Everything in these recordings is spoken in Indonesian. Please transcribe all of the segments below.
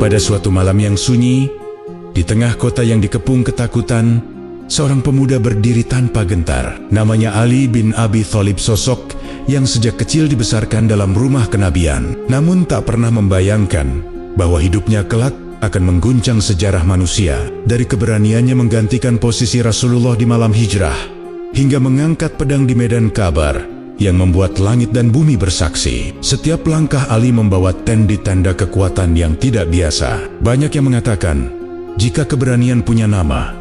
Pada suatu malam yang sunyi, di tengah kota yang dikepung ketakutan, seorang pemuda berdiri tanpa gentar. Namanya Ali bin Abi Thalib, sosok yang sejak kecil dibesarkan dalam rumah kenabian, namun tak pernah membayangkan bahwa hidupnya kelak akan mengguncang sejarah manusia. Dari keberaniannya menggantikan posisi Rasulullah di malam hijrah, hingga mengangkat pedang di medan Kabar yang membuat langit dan bumi bersaksi. Setiap langkah Ali membawa tanda kekuatan yang tidak biasa. Banyak yang mengatakan, jika keberanian punya nama,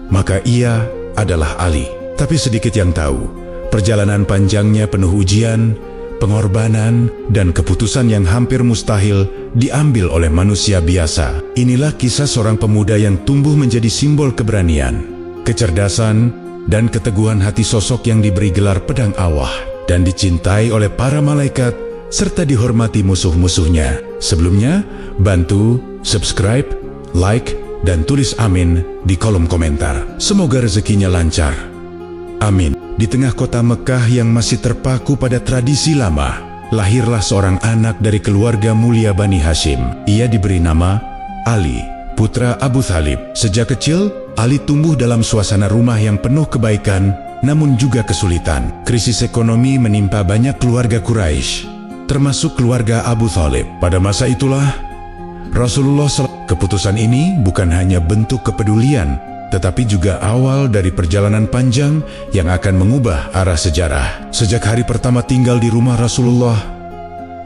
maka ia adalah Ali. Tapi sedikit yang tahu, perjalanan panjangnya penuh ujian, pengorbanan, dan keputusan yang hampir mustahil diambil oleh manusia biasa. Inilah kisah seorang pemuda yang tumbuh menjadi simbol keberanian, kecerdasan, dan keteguhan hati, sosok yang diberi gelar pedang Allah dan dicintai oleh para malaikat serta dihormati musuh-musuhnya. Sebelumnya, bantu subscribe, like, dan tulis amin di kolom komentar. Semoga rezekinya lancar. Amin. Di tengah kota Mekah yang masih terpaku pada tradisi lama, lahirlah seorang anak dari keluarga mulia Bani Hashim. Ia diberi nama Ali, putra Abu Thalib. Sejak kecil, Ali tumbuh dalam suasana rumah yang penuh kebaikan, namun juga kesulitan. Krisis ekonomi menimpa banyak keluarga Quraisy, termasuk keluarga Abu Thalib. Pada masa itulah, Rasulullah SAW. Keputusan ini bukan hanya bentuk kepedulian, tetapi juga awal dari perjalanan panjang yang akan mengubah arah sejarah. Sejak hari pertama tinggal di rumah Rasulullah,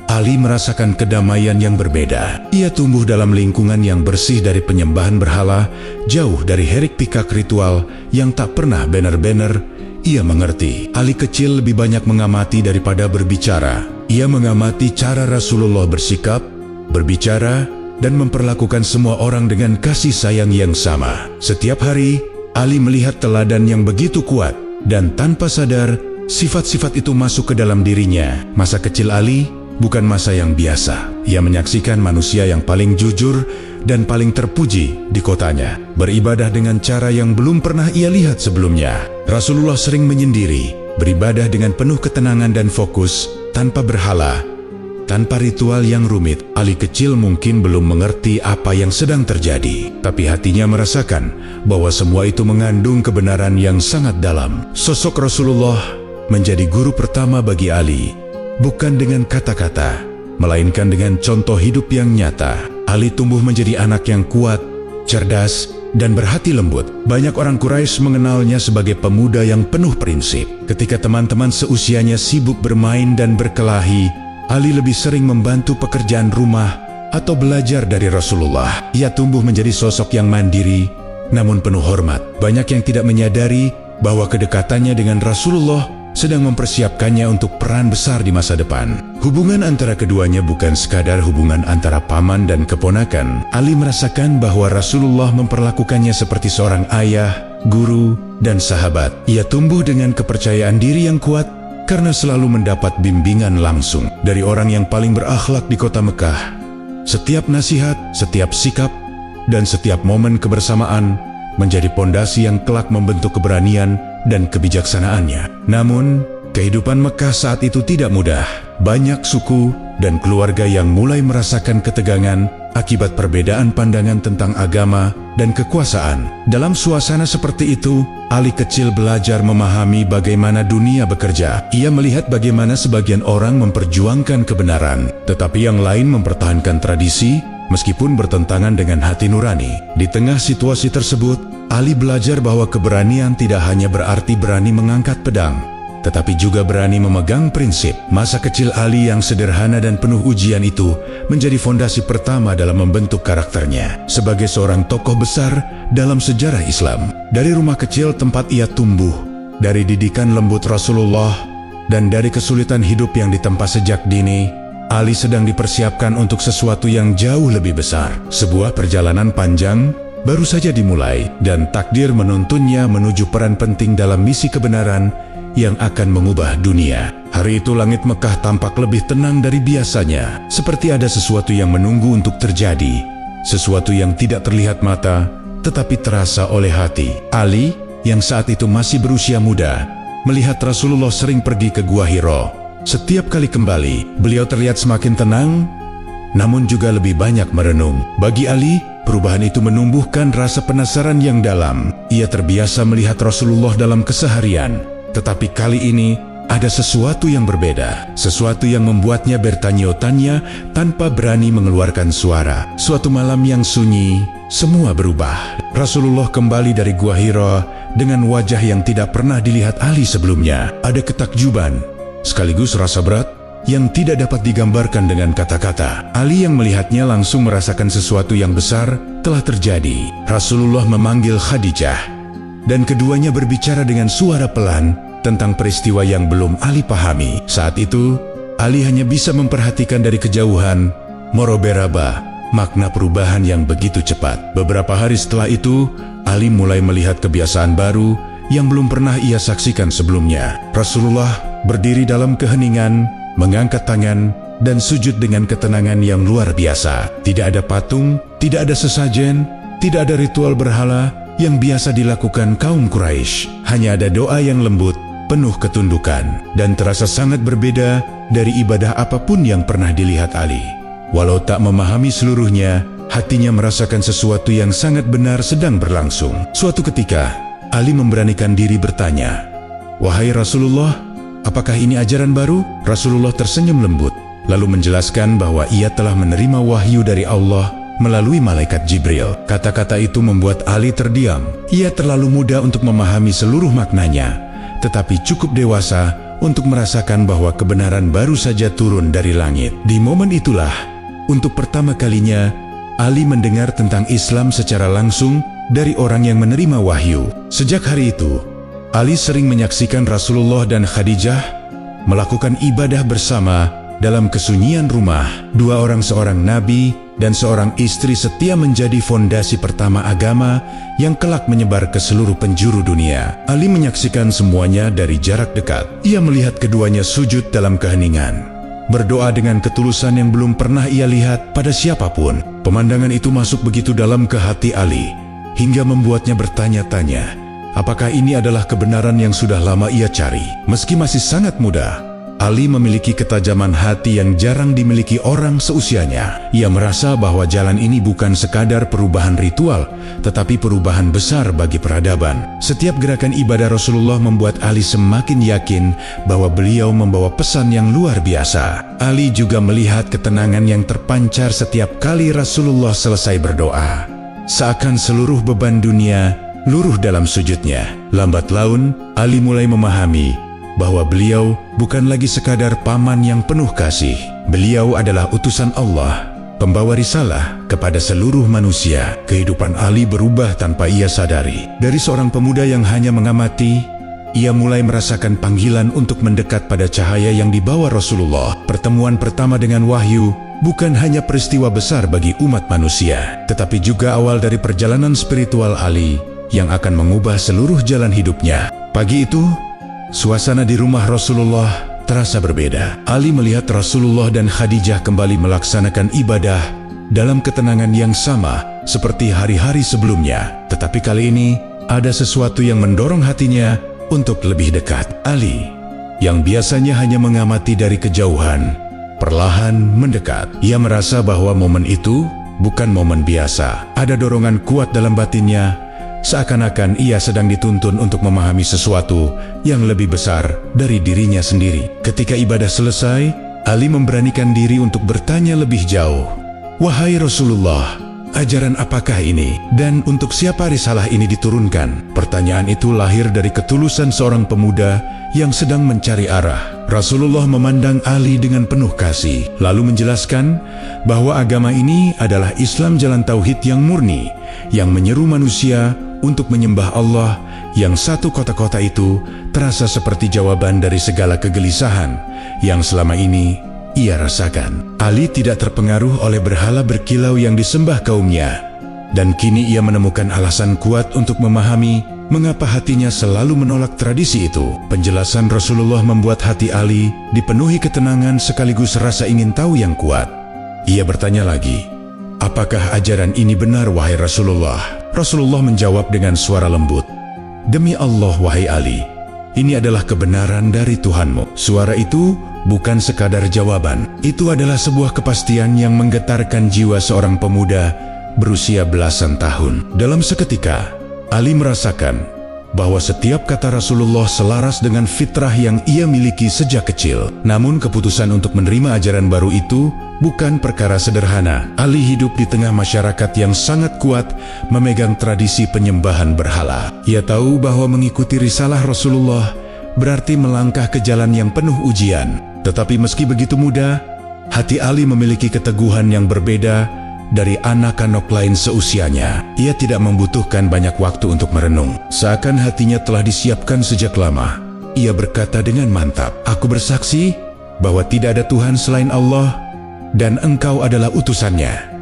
Ali merasakan kedamaian yang berbeda. Ia tumbuh dalam lingkungan yang bersih dari penyembahan berhala, jauh dari hiruk-pikuk ritual yang tak pernah benar-benar ia mengerti. Ali kecil lebih banyak mengamati daripada berbicara. Ia mengamati cara Rasulullah bersikap, berbicara, dan memperlakukan semua orang dengan kasih sayang yang sama. Setiap hari, Ali melihat teladan yang begitu kuat, dan tanpa sadar, sifat-sifat itu masuk ke dalam dirinya. Masa kecil Ali bukan masa yang biasa. Ia menyaksikan manusia yang paling jujur dan paling terpuji di kotanya beribadah dengan cara yang belum pernah ia lihat sebelumnya. Rasulullah sering menyendiri, beribadah dengan penuh ketenangan dan fokus, tanpa berhala, tanpa ritual yang rumit. Ali kecil mungkin belum mengerti apa yang sedang terjadi, tapi hatinya merasakan bahwa semua itu mengandung kebenaran yang sangat dalam. Sosok Rasulullah menjadi guru pertama bagi Ali, bukan dengan kata-kata, melainkan dengan contoh hidup yang nyata. Ali tumbuh menjadi anak yang kuat, cerdas, dan berhati lembut. Banyak orang Quraisy mengenalnya sebagai pemuda yang penuh prinsip. Ketika teman-teman seusianya sibuk bermain dan berkelahi, Ali lebih sering membantu pekerjaan rumah atau belajar dari Rasulullah. Ia tumbuh menjadi sosok yang mandiri, namun penuh hormat. Banyak yang tidak menyadari bahwa kedekatannya dengan Rasulullah sedang mempersiapkannya untuk peran besar di masa depan. Hubungan antara keduanya bukan sekadar hubungan antara paman dan keponakan. Ali merasakan bahwa Rasulullah memperlakukannya seperti seorang ayah, guru, dan sahabat. Ia tumbuh dengan kepercayaan diri yang kuat karena selalu mendapat bimbingan langsung dari orang yang paling berakhlak di kota Mekah. Setiap nasihat, setiap sikap, dan setiap momen kebersamaan menjadi pondasi yang kelak membentuk keberanian dan kebijaksanaannya. Namun, kehidupan Mekah saat itu tidak mudah. Banyak suku dan keluarga yang mulai merasakan ketegangan akibat perbedaan pandangan tentang agama dan kekuasaan. Dalam suasana seperti itu, Ali kecil belajar memahami bagaimana dunia bekerja. Ia melihat bagaimana sebagian orang memperjuangkan kebenaran, tetapi yang lain mempertahankan tradisi, meskipun bertentangan dengan hati nurani. Di tengah situasi tersebut, Ali belajar bahwa keberanian tidak hanya berarti berani mengangkat pedang, tetapi juga berani memegang prinsip. Masa kecil Ali yang sederhana dan penuh ujian itu menjadi fondasi pertama dalam membentuk karakternya sebagai seorang tokoh besar dalam sejarah Islam. Dari rumah kecil tempat ia tumbuh, dari didikan lembut Rasulullah, dan dari kesulitan hidup yang ditempa sejak dini, Ali sedang dipersiapkan untuk sesuatu yang jauh lebih besar. Sebuah perjalanan panjang baru saja dimulai, dan takdir menuntunnya menuju peran penting dalam misi kebenaran yang akan mengubah dunia. Hari itu langit Mekah tampak lebih tenang dari biasanya, seperti ada sesuatu yang menunggu untuk terjadi, sesuatu yang tidak terlihat mata, tetapi terasa oleh hati. Ali, yang saat itu masih berusia muda, melihat Rasulullah sering pergi ke Gua Hiro. Setiap kali kembali, beliau terlihat semakin tenang namun juga lebih banyak merenung. Bagi Ali, perubahan itu menumbuhkan rasa penasaran yang dalam. Ia terbiasa melihat Rasulullah dalam keseharian, tetapi kali ini ada sesuatu yang berbeda. Sesuatu yang membuatnya bertanya-tanya tanpa berani mengeluarkan suara. Suatu malam yang sunyi, semua berubah. Rasulullah kembali dari Gua Hira dengan wajah yang tidak pernah dilihat Ali sebelumnya. Ada ketakjuban, sekaligus rasa berat yang tidak dapat digambarkan dengan kata-kata. Ali yang melihatnya langsung merasakan sesuatu yang besar telah terjadi. Rasulullah memanggil Khadijah, dan keduanya berbicara dengan suara pelan tentang peristiwa yang belum Ali pahami. Saat itu, Ali hanya bisa memperhatikan dari kejauhan, moroberaba, makna perubahan yang begitu cepat. Beberapa hari setelah itu, Ali mulai melihat kebiasaan baru yang belum pernah ia saksikan sebelumnya. Rasulullah berdiri dalam keheningan, mengangkat tangan, dan sujud dengan ketenangan yang luar biasa. Tidak ada patung, tidak ada sesajen, tidak ada ritual berhala yang biasa dilakukan kaum Quraisy. Hanya ada doa yang lembut, penuh ketundukan, dan terasa sangat berbeda dari ibadah apapun yang pernah dilihat Ali. Walau tak memahami seluruhnya, hatinya merasakan sesuatu yang sangat benar sedang berlangsung. Suatu ketika, Ali memberanikan diri bertanya, "Wahai Rasulullah, apakah ini ajaran baru?" Rasulullah tersenyum lembut, lalu menjelaskan bahwa ia telah menerima wahyu dari Allah melalui malaikat Jibril. Kata-kata itu membuat Ali terdiam. Ia terlalu muda untuk memahami seluruh maknanya, tetapi cukup dewasa untuk merasakan bahwa kebenaran baru saja turun dari langit. Di momen itulah, untuk pertama kalinya, Ali mendengar tentang Islam secara langsung dari orang yang menerima wahyu. Sejak hari itu, Ali sering menyaksikan Rasulullah dan Khadijah melakukan ibadah bersama dalam kesunyian rumah. Dua orang, seorang nabi dan seorang istri, setia menjadi fondasi pertama agama yang kelak menyebar ke seluruh penjuru dunia. Ali menyaksikan semuanya dari jarak dekat. Ia melihat keduanya sujud dalam keheningan, berdoa dengan ketulusan yang belum pernah ia lihat pada siapapun. Pemandangan itu masuk begitu dalam ke hati Ali, hingga membuatnya bertanya-tanya, apakah ini adalah kebenaran yang sudah lama ia cari? Meski masih sangat muda, Ali memiliki ketajaman hati yang jarang dimiliki orang seusianya. Ia merasa bahwa jalan ini bukan sekadar perubahan ritual, tetapi perubahan besar bagi peradaban. Setiap gerakan ibadah Rasulullah membuat Ali semakin yakin bahwa beliau membawa pesan yang luar biasa. Ali juga melihat ketenangan yang terpancar setiap kali Rasulullah selesai berdoa. Seakan seluruh beban dunia luruh dalam sujudnya. Lambat laun, Ali mulai memahami bahwa beliau bukan lagi sekadar paman yang penuh kasih. Beliau adalah utusan Allah, pembawa risalah kepada seluruh manusia. Kehidupan Ali berubah tanpa ia sadari. Dari seorang pemuda yang hanya mengamati, ia mulai merasakan panggilan untuk mendekat pada cahaya yang dibawa Rasulullah. Pertemuan pertama dengan wahyu bukan hanya peristiwa besar bagi umat manusia, tetapi juga awal dari perjalanan spiritual Ali yang akan mengubah seluruh jalan hidupnya. Pagi itu, suasana di rumah Rasulullah terasa berbeda. Ali melihat Rasulullah dan Khadijah kembali melaksanakan ibadah dalam ketenangan yang sama seperti hari-hari sebelumnya. Tetapi kali ini, ada sesuatu yang mendorong hatinya untuk lebih dekat. Ali, yang biasanya hanya mengamati dari kejauhan, perlahan mendekat. Ia merasa bahwa momen itu bukan momen biasa. Ada dorongan kuat dalam batinnya, seakan-akan ia sedang dituntun untuk memahami sesuatu yang lebih besar dari dirinya sendiri. Ketika ibadah selesai, Ali memberanikan diri untuk bertanya lebih jauh. "Wahai Rasulullah, ajaran apakah ini? Dan untuk siapa risalah ini diturunkan?" Pertanyaan itu lahir dari ketulusan seorang pemuda yang sedang mencari arah. Rasulullah memandang Ali dengan penuh kasih, lalu menjelaskan bahwa agama ini adalah Islam jalan tauhid yang murni, yang menyeru manusia untuk menyembah Allah. Yang satu kota-kota itu terasa seperti jawaban dari segala kegelisahan yang selama ini ia rasakan. Ali tidak terpengaruh oleh berhala berkilau yang disembah kaumnya, dan kini ia menemukan alasan kuat untuk memahami mengapa hatinya selalu menolak tradisi itu. Penjelasan Rasulullah membuat hati Ali dipenuhi ketenangan sekaligus rasa ingin tahu yang kuat. Ia bertanya lagi, "Apakah ajaran ini benar, wahai Rasulullah?" Rasulullah menjawab dengan suara lembut, "Demi Allah, wahai Ali, ini adalah kebenaran dari Tuhanmu." Suara itu bukan sekadar jawaban. Itu adalah sebuah kepastian yang menggetarkan jiwa seorang pemuda berusia belasan tahun. Dalam seketika, Ali merasakan bahwa setiap kata Rasulullah selaras dengan fitrah yang ia miliki sejak kecil. Namun keputusan untuk menerima ajaran baru itu bukan perkara sederhana. Ali hidup di tengah masyarakat yang sangat kuat memegang tradisi penyembahan berhala. Ia tahu bahwa mengikuti risalah Rasulullah berarti melangkah ke jalan yang penuh ujian. Tetapi meski begitu muda, hati Ali memiliki keteguhan yang berbeda dari anak-anak lain seusianya. Ia tidak membutuhkan banyak waktu untuk merenung. Seakan hatinya telah disiapkan sejak lama. Ia berkata dengan mantap, "Aku bersaksi bahwa tidak ada Tuhan selain Allah dan engkau adalah utusannya."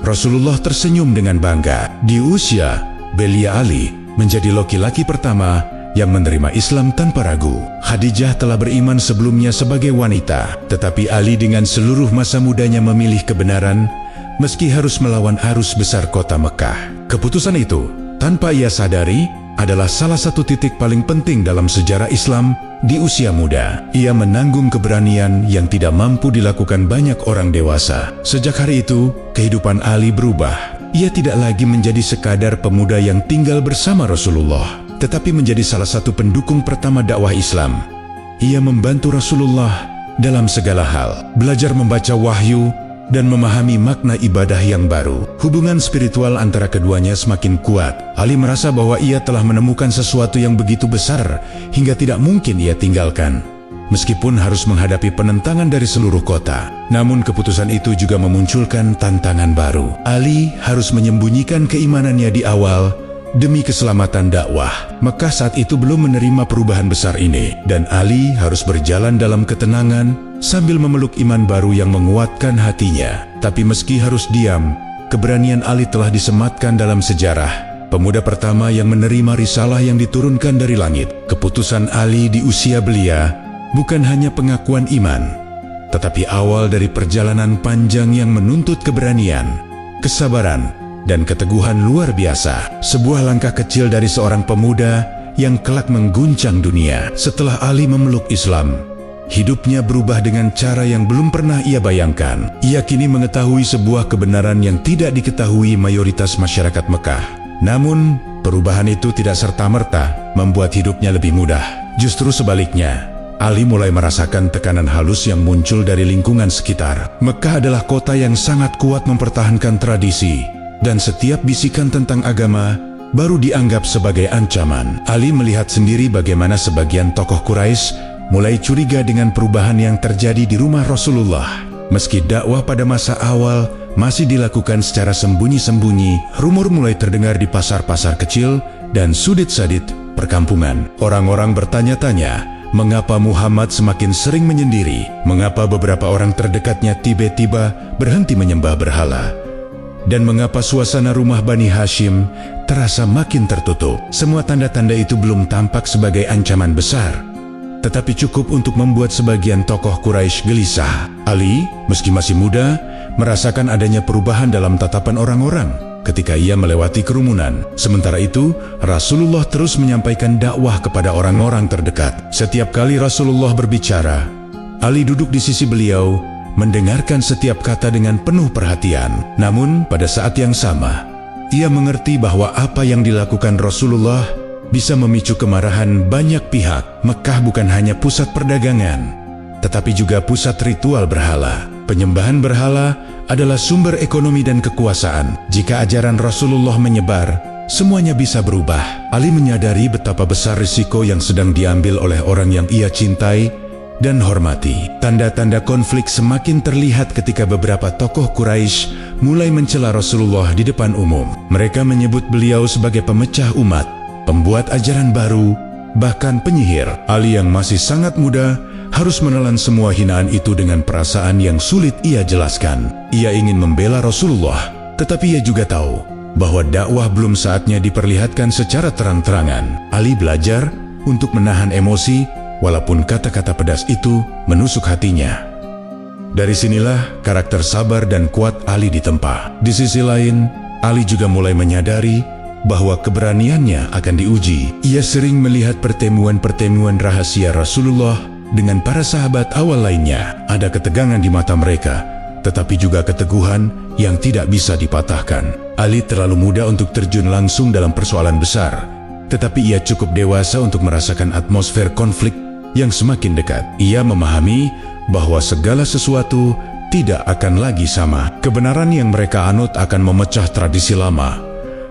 Rasulullah tersenyum dengan bangga. Di usia belia Ali menjadi laki-laki pertama yang menerima Islam tanpa ragu. Khadijah telah beriman sebelumnya sebagai wanita, tetapi Ali dengan seluruh masa mudanya memilih kebenaran meski harus melawan arus besar kota Mekah. Keputusan itu, tanpa ia sadari, adalah salah satu titik paling penting dalam sejarah Islam di usia muda. Ia menanggung keberanian yang tidak mampu dilakukan banyak orang dewasa. Sejak hari itu, kehidupan Ali berubah. Ia tidak lagi menjadi sekadar pemuda yang tinggal bersama Rasulullah, tetapi menjadi salah satu pendukung pertama dakwah Islam. Ia membantu Rasulullah dalam segala hal, belajar membaca wahyu, dan memahami makna ibadah yang baru. Hubungan spiritual antara keduanya semakin kuat. Ali merasa bahwa ia telah menemukan sesuatu yang begitu besar hingga tidak mungkin ia tinggalkan. Meskipun harus menghadapi penentangan dari seluruh kota, namun keputusan itu juga memunculkan tantangan baru. Ali harus menyembunyikan keimanannya di awal demi keselamatan dakwah. Mekah saat itu belum menerima perubahan besar ini, dan Ali harus berjalan dalam ketenangan sambil memeluk iman baru yang menguatkan hatinya. Tapi meski harus diam, keberanian Ali telah disematkan dalam sejarah. Pemuda pertama yang menerima risalah yang diturunkan dari langit. Keputusan Ali di usia belia bukan hanya pengakuan iman, tetapi awal dari perjalanan panjang yang menuntut keberanian, kesabaran, dan keteguhan luar biasa. Sebuah langkah kecil dari seorang pemuda yang kelak mengguncang dunia. Setelah Ali memeluk Islam, hidupnya berubah dengan cara yang belum pernah ia bayangkan. Ia kini mengetahui sebuah kebenaran yang tidak diketahui mayoritas masyarakat Mekah. Namun, perubahan itu tidak serta-merta membuat hidupnya lebih mudah. Justru sebaliknya, Ali mulai merasakan tekanan halus yang muncul dari lingkungan sekitar. Mekah adalah kota yang sangat kuat mempertahankan tradisi, dan setiap bisikan tentang agama baru dianggap sebagai ancaman. Ali melihat sendiri bagaimana sebagian tokoh Quraisy mulai curiga dengan perubahan yang terjadi di rumah Rasulullah. Meski dakwah pada masa awal masih dilakukan secara sembunyi-sembunyi, rumor mulai terdengar di pasar-pasar kecil dan sudit-sadit perkampungan. Orang-orang bertanya-tanya, mengapa Muhammad semakin sering menyendiri? Mengapa beberapa orang terdekatnya tiba-tiba berhenti menyembah berhala? Dan mengapa suasana rumah Bani Hashim terasa makin tertutup? Semua tanda-tanda itu belum tampak sebagai ancaman besar, tetapi cukup untuk membuat sebagian tokoh Quraisy gelisah. Ali, meski masih muda, merasakan adanya perubahan dalam tatapan orang-orang ketika ia melewati kerumunan. Sementara itu, Rasulullah terus menyampaikan dakwah kepada orang-orang terdekat. Setiap kali Rasulullah berbicara, Ali duduk di sisi beliau, mendengarkan setiap kata dengan penuh perhatian. Namun, pada saat yang sama, ia mengerti bahwa apa yang dilakukan Rasulullah bisa memicu kemarahan banyak pihak. Mekah bukan hanya pusat perdagangan, tetapi juga pusat ritual berhala. Penyembahan berhala adalah sumber ekonomi dan kekuasaan. Jika ajaran Rasulullah menyebar, semuanya bisa berubah. Ali menyadari betapa besar risiko yang sedang diambil oleh orang yang ia cintai dan hormati. Tanda-tanda konflik semakin terlihat ketika beberapa tokoh Quraisy mulai mencela Rasulullah di depan umum. Mereka menyebut beliau sebagai pemecah umat, pembuat ajaran baru, bahkan penyihir. Ali yang masih sangat muda harus menelan semua hinaan itu dengan perasaan yang sulit ia jelaskan. Ia ingin membela Rasulullah, tetapi ia juga tahu bahwa dakwah belum saatnya diperlihatkan secara terang-terangan. Ali belajar untuk menahan emosi, walaupun kata-kata pedas itu menusuk hatinya. Dari sinilah karakter sabar dan kuat Ali ditempa. Di sisi lain, Ali juga mulai menyadari bahwa keberaniannya akan diuji. Ia sering melihat pertemuan-pertemuan rahasia Rasulullah dengan para sahabat awal lainnya. Ada ketegangan di mata mereka, tetapi juga keteguhan yang tidak bisa dipatahkan. Ali terlalu muda untuk terjun langsung dalam persoalan besar, tetapi ia cukup dewasa untuk merasakan atmosfer konflik yang semakin dekat. Ia memahami bahwa segala sesuatu tidak akan lagi sama. Kebenaran yang mereka anut akan memecah tradisi lama,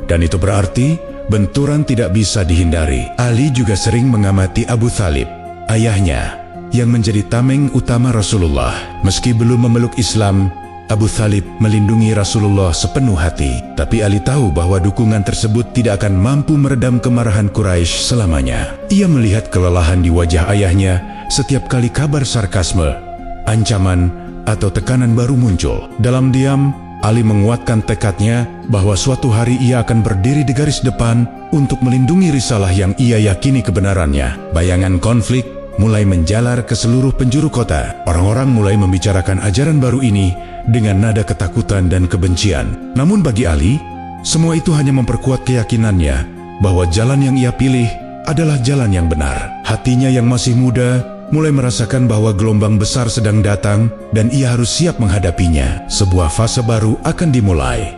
dan itu berarti benturan tidak bisa dihindari. Ali juga sering mengamati Abu Thalib, ayahnya, yang menjadi tameng utama Rasulullah. Meski belum memeluk Islam, Abu Thalib melindungi Rasulullah sepenuh hati. Tapi Ali tahu bahwa dukungan tersebut tidak akan mampu meredam kemarahan Quraisy selamanya. Ia melihat kelelahan di wajah ayahnya setiap kali kabar sarkasme, ancaman, atau tekanan baru muncul. Dalam diam, Ali menguatkan tekadnya bahwa suatu hari ia akan berdiri di garis depan untuk melindungi risalah yang ia yakini kebenarannya. Bayangan konflik mulai menjalar ke seluruh penjuru kota. Orang-orang mulai membicarakan ajaran baru ini dengan nada ketakutan dan kebencian. Namun bagi Ali, semua itu hanya memperkuat keyakinannya bahwa jalan yang ia pilih adalah jalan yang benar. Hatinya yang masih muda mulai merasakan bahwa gelombang besar sedang datang dan ia harus siap menghadapinya. Sebuah fase baru akan dimulai,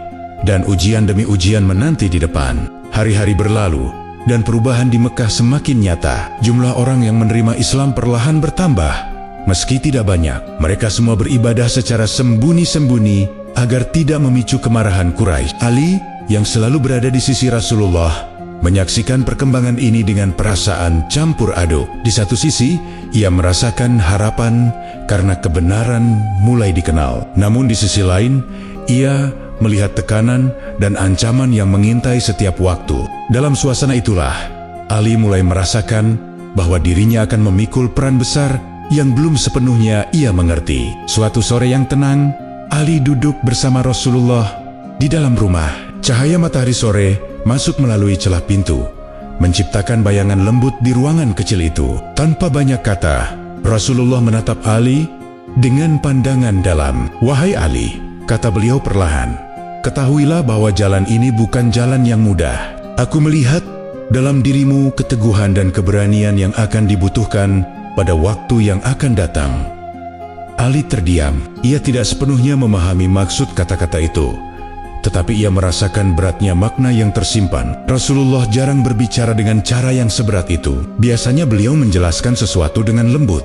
dan ujian demi ujian menanti di depan. Hari-hari berlalu, dan perubahan di Mekah semakin nyata. Jumlah orang yang menerima Islam perlahan bertambah. Meski tidak banyak, mereka semua beribadah secara sembunyi-sembunyi agar tidak memicu kemarahan Quraisy. Ali, yang selalu berada di sisi Rasulullah, menyaksikan perkembangan ini dengan perasaan campur aduk. Di satu sisi, ia merasakan harapan karena kebenaran mulai dikenal. Namun di sisi lain, ia melihat tekanan dan ancaman yang mengintai setiap waktu. Dalam suasana itulah, Ali mulai merasakan bahwa dirinya akan memikul peran besar yang belum sepenuhnya ia mengerti. Suatu sore yang tenang, Ali duduk bersama Rasulullah di dalam rumah. Cahaya matahari sore masuk melalui celah pintu, menciptakan bayangan lembut di ruangan kecil itu. Tanpa banyak kata, Rasulullah menatap Ali dengan pandangan dalam. "Wahai Ali," kata beliau perlahan, "ketahuilah bahwa jalan ini bukan jalan yang mudah. Aku melihat dalam dirimu keteguhan dan keberanian yang akan dibutuhkan pada waktu yang akan datang." Ali terdiam. Ia tidak sepenuhnya memahami maksud kata-kata itu, tetapi ia merasakan beratnya makna yang tersimpan. Rasulullah jarang berbicara dengan cara yang seberat itu. Biasanya beliau menjelaskan sesuatu dengan lembut.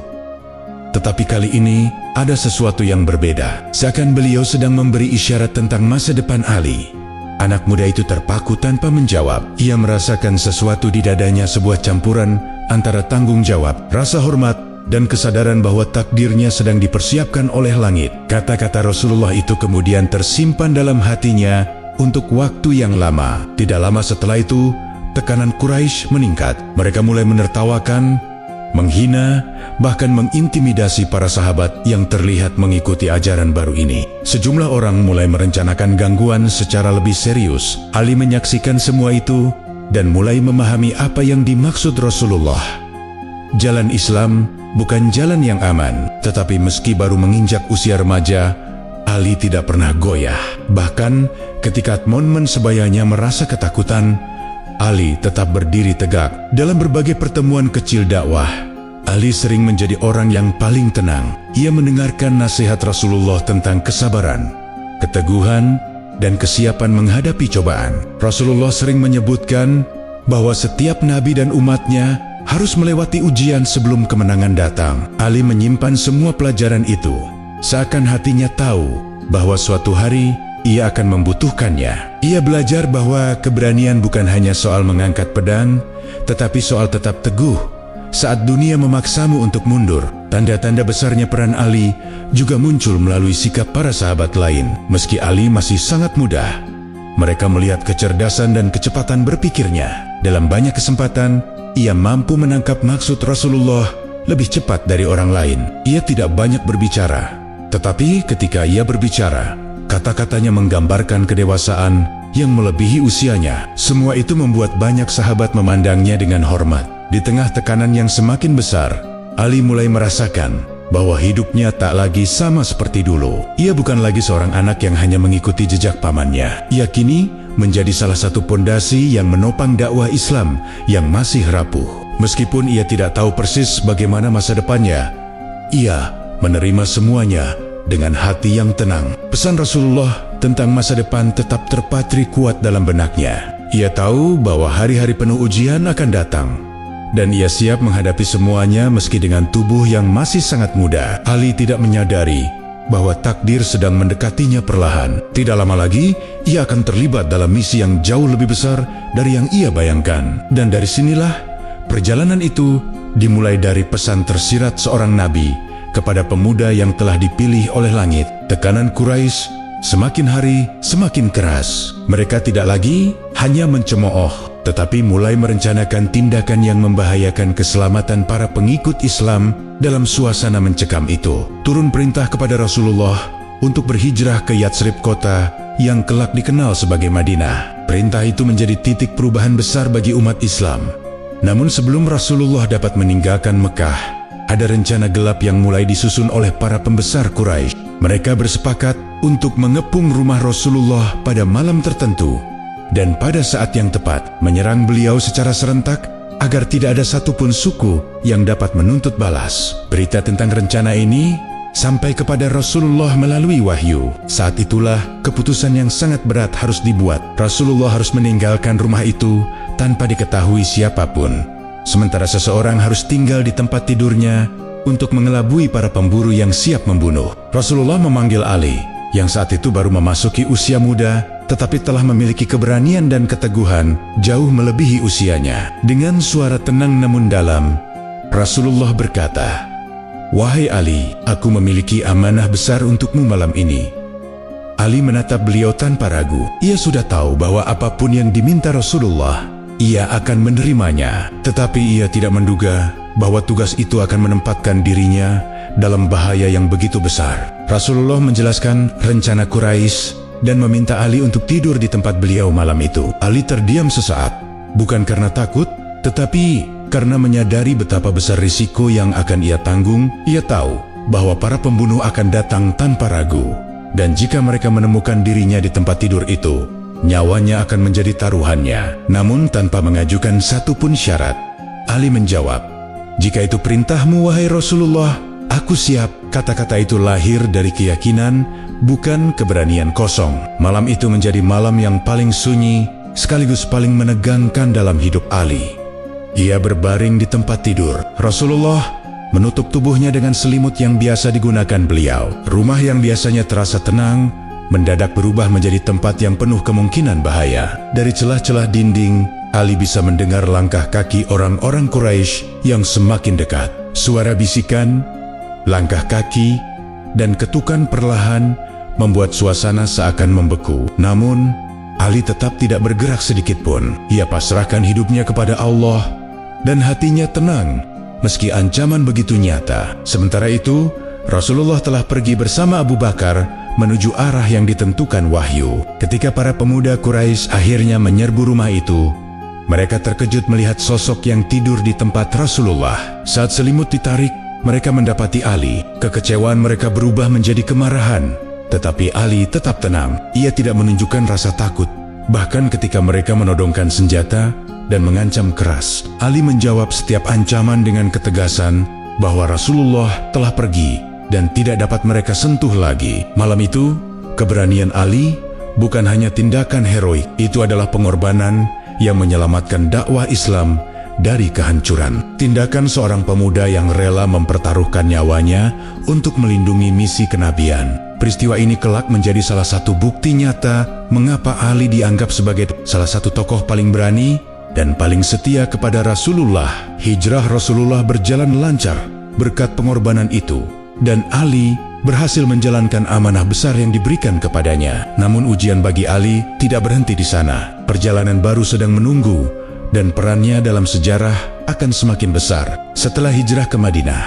Tetapi kali ini ada sesuatu yang berbeda. Seakan beliau sedang memberi isyarat tentang masa depan Ali. Anak muda itu terpaku tanpa menjawab. Ia merasakan sesuatu di dadanya, sebuah campuran antara tanggung jawab, rasa hormat, dan kesadaran bahwa takdirnya sedang dipersiapkan oleh langit. Kata-kata Rasulullah itu kemudian tersimpan dalam hatinya untuk waktu yang lama. Tidak lama setelah itu, tekanan Quraisy meningkat. Mereka mulai menertawakan, menghina, bahkan mengintimidasi para sahabat yang terlihat mengikuti ajaran baru ini. Sejumlah orang mulai merencanakan gangguan secara lebih serius. Ali menyaksikan semua itu dan mulai memahami apa yang dimaksud Rasulullah. Jalan Islam bukan jalan yang aman, tetapi meski baru menginjak usia remaja, Ali tidak pernah goyah. Bahkan ketika momen sebayanya merasa ketakutan, Ali tetap berdiri tegak. Dalam berbagai pertemuan kecil dakwah, Ali sering menjadi orang yang paling tenang. Ia mendengarkan nasihat Rasulullah tentang kesabaran, keteguhan, dan kesiapan menghadapi cobaan. Rasulullah sering menyebutkan bahwa setiap nabi dan umatnya harus melewati ujian sebelum kemenangan datang. Ali menyimpan semua pelajaran itu, seakan hatinya tahu bahwa suatu hari ia akan membutuhkannya. Ia belajar bahwa keberanian bukan hanya soal mengangkat pedang, tetapi soal tetap teguh saat dunia memaksamu untuk mundur. Tanda-tanda besarnya peran Ali juga muncul melalui sikap para sahabat lain. Meski Ali masih sangat muda, mereka melihat kecerdasan dan kecepatan berpikirnya. Dalam banyak kesempatan, ia mampu menangkap maksud Rasulullah lebih cepat dari orang lain. Ia tidak banyak berbicara, tetapi ketika ia berbicara, kata-katanya menggambarkan kedewasaan yang melebihi usianya. Semua itu membuat banyak sahabat memandangnya dengan hormat. Di tengah tekanan yang semakin besar, Ali mulai merasakan bahwa hidupnya tak lagi sama seperti dulu. Ia bukan lagi seorang anak yang hanya mengikuti jejak pamannya. Ia kini menjadi salah satu pondasi yang menopang dakwah Islam yang masih rapuh. Meskipun ia tidak tahu persis bagaimana masa depannya, ia menerima semuanya dengan hati yang tenang. Pesan Rasulullah tentang masa depan tetap terpatri kuat dalam benaknya. Ia tahu bahwa hari-hari penuh ujian akan datang, dan ia siap menghadapi semuanya meski dengan tubuh yang masih sangat muda. Ali tidak menyadari bahwa takdir sedang mendekatinya perlahan. Tidak lama lagi, ia akan terlibat dalam misi yang jauh lebih besar dari yang ia bayangkan. Dan dari sinilah, perjalanan itu dimulai dari pesan tersirat seorang nabi kepada pemuda yang telah dipilih oleh langit. Tekanan Quraisy semakin hari semakin keras. Mereka tidak lagi hanya mencemooh, tetapi mulai merencanakan tindakan yang membahayakan keselamatan para pengikut Islam. Dalam suasana mencekam itu, turun perintah kepada Rasulullah untuk berhijrah ke Yatsrib, kota yang kelak dikenal sebagai Madinah. Perintah itu menjadi titik perubahan besar bagi umat Islam. Namun sebelum Rasulullah dapat meninggalkan Mekah, ada rencana gelap yang mulai disusun oleh para pembesar Quraisy. Mereka bersepakat untuk mengepung rumah Rasulullah pada malam tertentu, dan pada saat yang tepat menyerang beliau secara serentak agar tidak ada satupun suku yang dapat menuntut balas. Berita tentang rencana ini sampai kepada Rasulullah melalui wahyu. Saat itulah keputusan yang sangat berat harus dibuat. Rasulullah harus meninggalkan rumah itu tanpa diketahui siapapun, sementara seseorang harus tinggal di tempat tidurnya untuk mengelabui para pemburu yang siap membunuh. Rasulullah memanggil Ali, yang saat itu baru memasuki usia muda, tetapi telah memiliki keberanian dan keteguhan jauh melebihi usianya. Dengan suara tenang namun dalam, Rasulullah berkata, "Wahai Ali, aku memiliki amanah besar untukmu malam ini." Ali menatap beliau tanpa ragu. Ia sudah tahu bahwa apapun yang diminta Rasulullah, ia akan menerimanya. Tetapi ia tidak menduga bahwa tugas itu akan menempatkan dirinya dalam bahaya yang begitu besar. Rasulullah menjelaskan rencana Quraisy dan meminta Ali untuk tidur di tempat beliau malam itu. Ali terdiam sesaat, bukan karena takut, tetapi karena menyadari betapa besar risiko yang akan ia tanggung. Ia tahu bahwa para pembunuh akan datang tanpa ragu, dan jika mereka menemukan dirinya di tempat tidur itu, nyawanya akan menjadi taruhannya. Namun tanpa mengajukan satupun syarat, Ali menjawab, "Jika itu perintahmu, wahai Rasulullah, aku siap." Kata-kata itu lahir dari keyakinan, bukan keberanian kosong. Malam itu menjadi malam yang paling sunyi, sekaligus paling menegangkan dalam hidup Ali. Ia berbaring di tempat tidur. Rasulullah menutup tubuhnya dengan selimut yang biasa digunakan beliau. Rumah yang biasanya terasa tenang, mendadak berubah menjadi tempat yang penuh kemungkinan bahaya. Dari celah-celah dinding, Ali bisa mendengar langkah kaki orang-orang Quraisy yang semakin dekat. Suara bisikan, langkah kaki, dan ketukan perlahan membuat suasana seakan membeku. Namun, Ali tetap tidak bergerak sedikit pun. Ia pasrahkan hidupnya kepada Allah, dan hatinya tenang, meski ancaman begitu nyata. Sementara itu, Rasulullah telah pergi bersama Abu Bakar menuju arah yang ditentukan wahyu. Ketika para pemuda Quraisy akhirnya menyerbu rumah itu, mereka terkejut melihat sosok yang tidur di tempat Rasulullah. Saat selimut ditarik, mereka mendapati Ali. Kekecewaan mereka berubah menjadi kemarahan. Tetapi Ali tetap tenang. Ia tidak menunjukkan rasa takut. Bahkan ketika mereka menodongkan senjata dan mengancam keras, Ali menjawab setiap ancaman dengan ketegasan bahwa Rasulullah telah pergi dan tidak dapat mereka sentuh lagi. Malam itu, keberanian Ali bukan hanya tindakan heroik. Itu adalah pengorbanan yang menyelamatkan dakwah Islam dari kehancuran. Tindakan seorang pemuda yang rela mempertaruhkan nyawanya untuk melindungi misi kenabian. Peristiwa ini kelak menjadi salah satu bukti nyata mengapa Ali dianggap sebagai salah satu tokoh paling berani dan paling setia kepada Rasulullah. Hijrah Rasulullah berjalan lancar berkat pengorbanan itu, dan Ali berhasil menjalankan amanah besar yang diberikan kepadanya. Namun ujian bagi Ali tidak berhenti di sana. Perjalanan baru sedang menunggu, dan perannya dalam sejarah akan semakin besar. Setelah hijrah ke Madinah,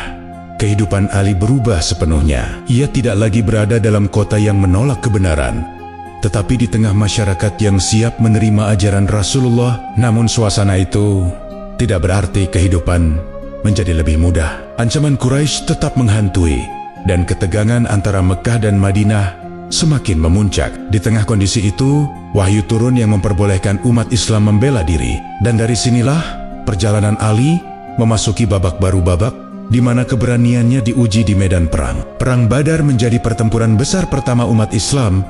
kehidupan Ali berubah sepenuhnya. Ia tidak lagi berada dalam kota yang menolak kebenaran, tetapi di tengah masyarakat yang siap menerima ajaran Rasulullah. Namun suasana itu tidak berarti kehidupan menjadi lebih mudah. Ancaman Quraisy tetap menghantui, dan ketegangan antara Mekah dan Madinah semakin memuncak. Di tengah kondisi itu, wahyu turun yang memperbolehkan umat Islam membela diri. Dan dari sinilah perjalanan Ali memasuki babak baru, babak di mana keberaniannya diuji di medan perang. Perang Badar menjadi pertempuran besar pertama umat Islam.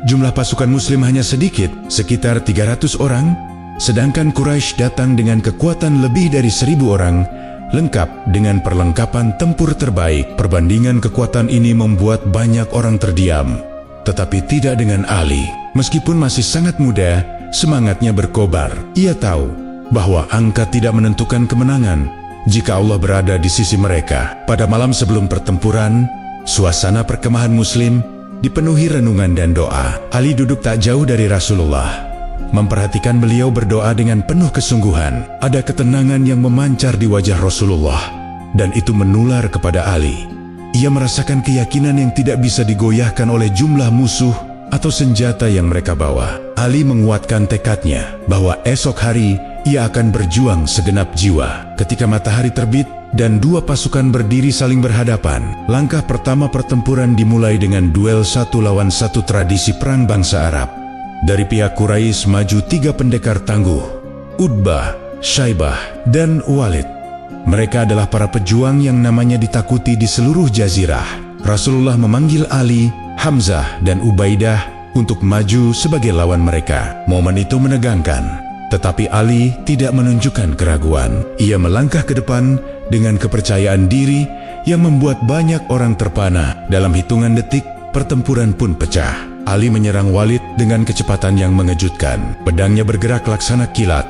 Jumlah pasukan Muslim hanya sedikit, sekitar 300 orang, sedangkan Quraisy datang dengan kekuatan lebih dari 1.000 orang, lengkap dengan perlengkapan tempur terbaik. Perbandingan kekuatan ini membuat banyak orang terdiam, tetapi tidak dengan Ali. Meskipun masih sangat muda, semangatnya berkobar. Ia tahu bahwa angka tidak menentukan kemenangan jika Allah berada di sisi mereka. Pada malam sebelum pertempuran, suasana perkemahan Muslim dipenuhi renungan dan doa. Ali duduk tak jauh dari Rasulullah, memperhatikan beliau berdoa dengan penuh kesungguhan. Ada ketenangan yang memancar di wajah Rasulullah, dan itu menular kepada Ali. Ia merasakan keyakinan yang tidak bisa digoyahkan oleh jumlah musuh atau senjata yang mereka bawa. Ali menguatkan tekadnya bahwa esok hari ia akan berjuang segenap jiwa. Ketika matahari terbit dan dua pasukan berdiri saling berhadapan, langkah pertama pertempuran dimulai dengan duel 1 lawan 1 tradisi perang bangsa Arab. Dari pihak Quraisy maju 3 pendekar tangguh, Utbah, Syaibah, dan Walid. Mereka adalah para pejuang yang namanya ditakuti di seluruh jazirah. Rasulullah memanggil Ali, Hamzah, dan Ubaidah untuk maju sebagai lawan mereka. Momen itu menegangkan, tetapi Ali tidak menunjukkan keraguan. Ia melangkah ke depan dengan kepercayaan diri yang membuat banyak orang terpana. Dalam hitungan detik, pertempuran pun pecah. Ali menyerang Walid dengan kecepatan yang mengejutkan. Pedangnya bergerak laksana kilat,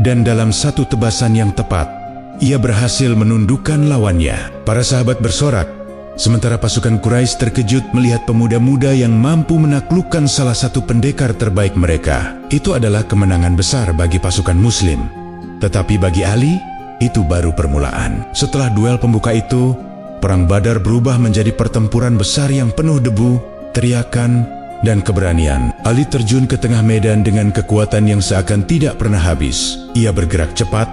dan dalam satu tebasan yang tepat, ia berhasil menundukkan lawannya. Para sahabat bersorak, sementara pasukan Quraisy terkejut melihat pemuda-muda yang mampu menaklukkan salah satu pendekar terbaik mereka. Itu adalah kemenangan besar bagi pasukan Muslim. Tetapi bagi Ali, itu baru permulaan. Setelah duel pembuka itu, Perang Badar berubah menjadi pertempuran besar yang penuh debu, teriakan, dan keberanian. Ali terjun ke tengah medan dengan kekuatan yang seakan tidak pernah habis. Ia bergerak cepat,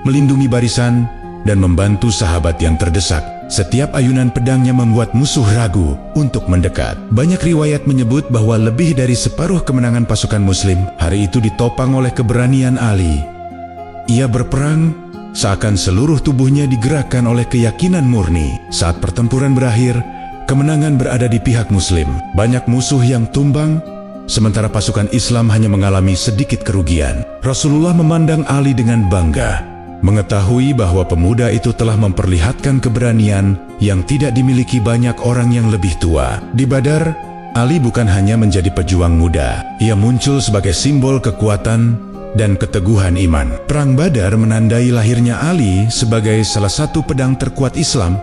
melindungi barisan, dan membantu sahabat yang terdesak. Setiap ayunan pedangnya membuat musuh ragu untuk mendekat. Banyak riwayat menyebut bahwa lebih dari separuh kemenangan pasukan Muslim hari itu ditopang oleh keberanian Ali. Ia berperang seakan seluruh tubuhnya digerakkan oleh keyakinan murni. Saat pertempuran berakhir, kemenangan berada di pihak Muslim. Banyak musuh yang tumbang, sementara pasukan Islam hanya mengalami sedikit kerugian. Rasulullah memandang Ali dengan bangga, mengetahui bahwa pemuda itu telah memperlihatkan keberanian yang tidak dimiliki banyak orang yang lebih tua. Di Badar, Ali bukan hanya menjadi pejuang muda, ia muncul sebagai simbol kekuatan dan keteguhan iman. Perang Badar menandai lahirnya Ali sebagai salah satu pedang terkuat Islam.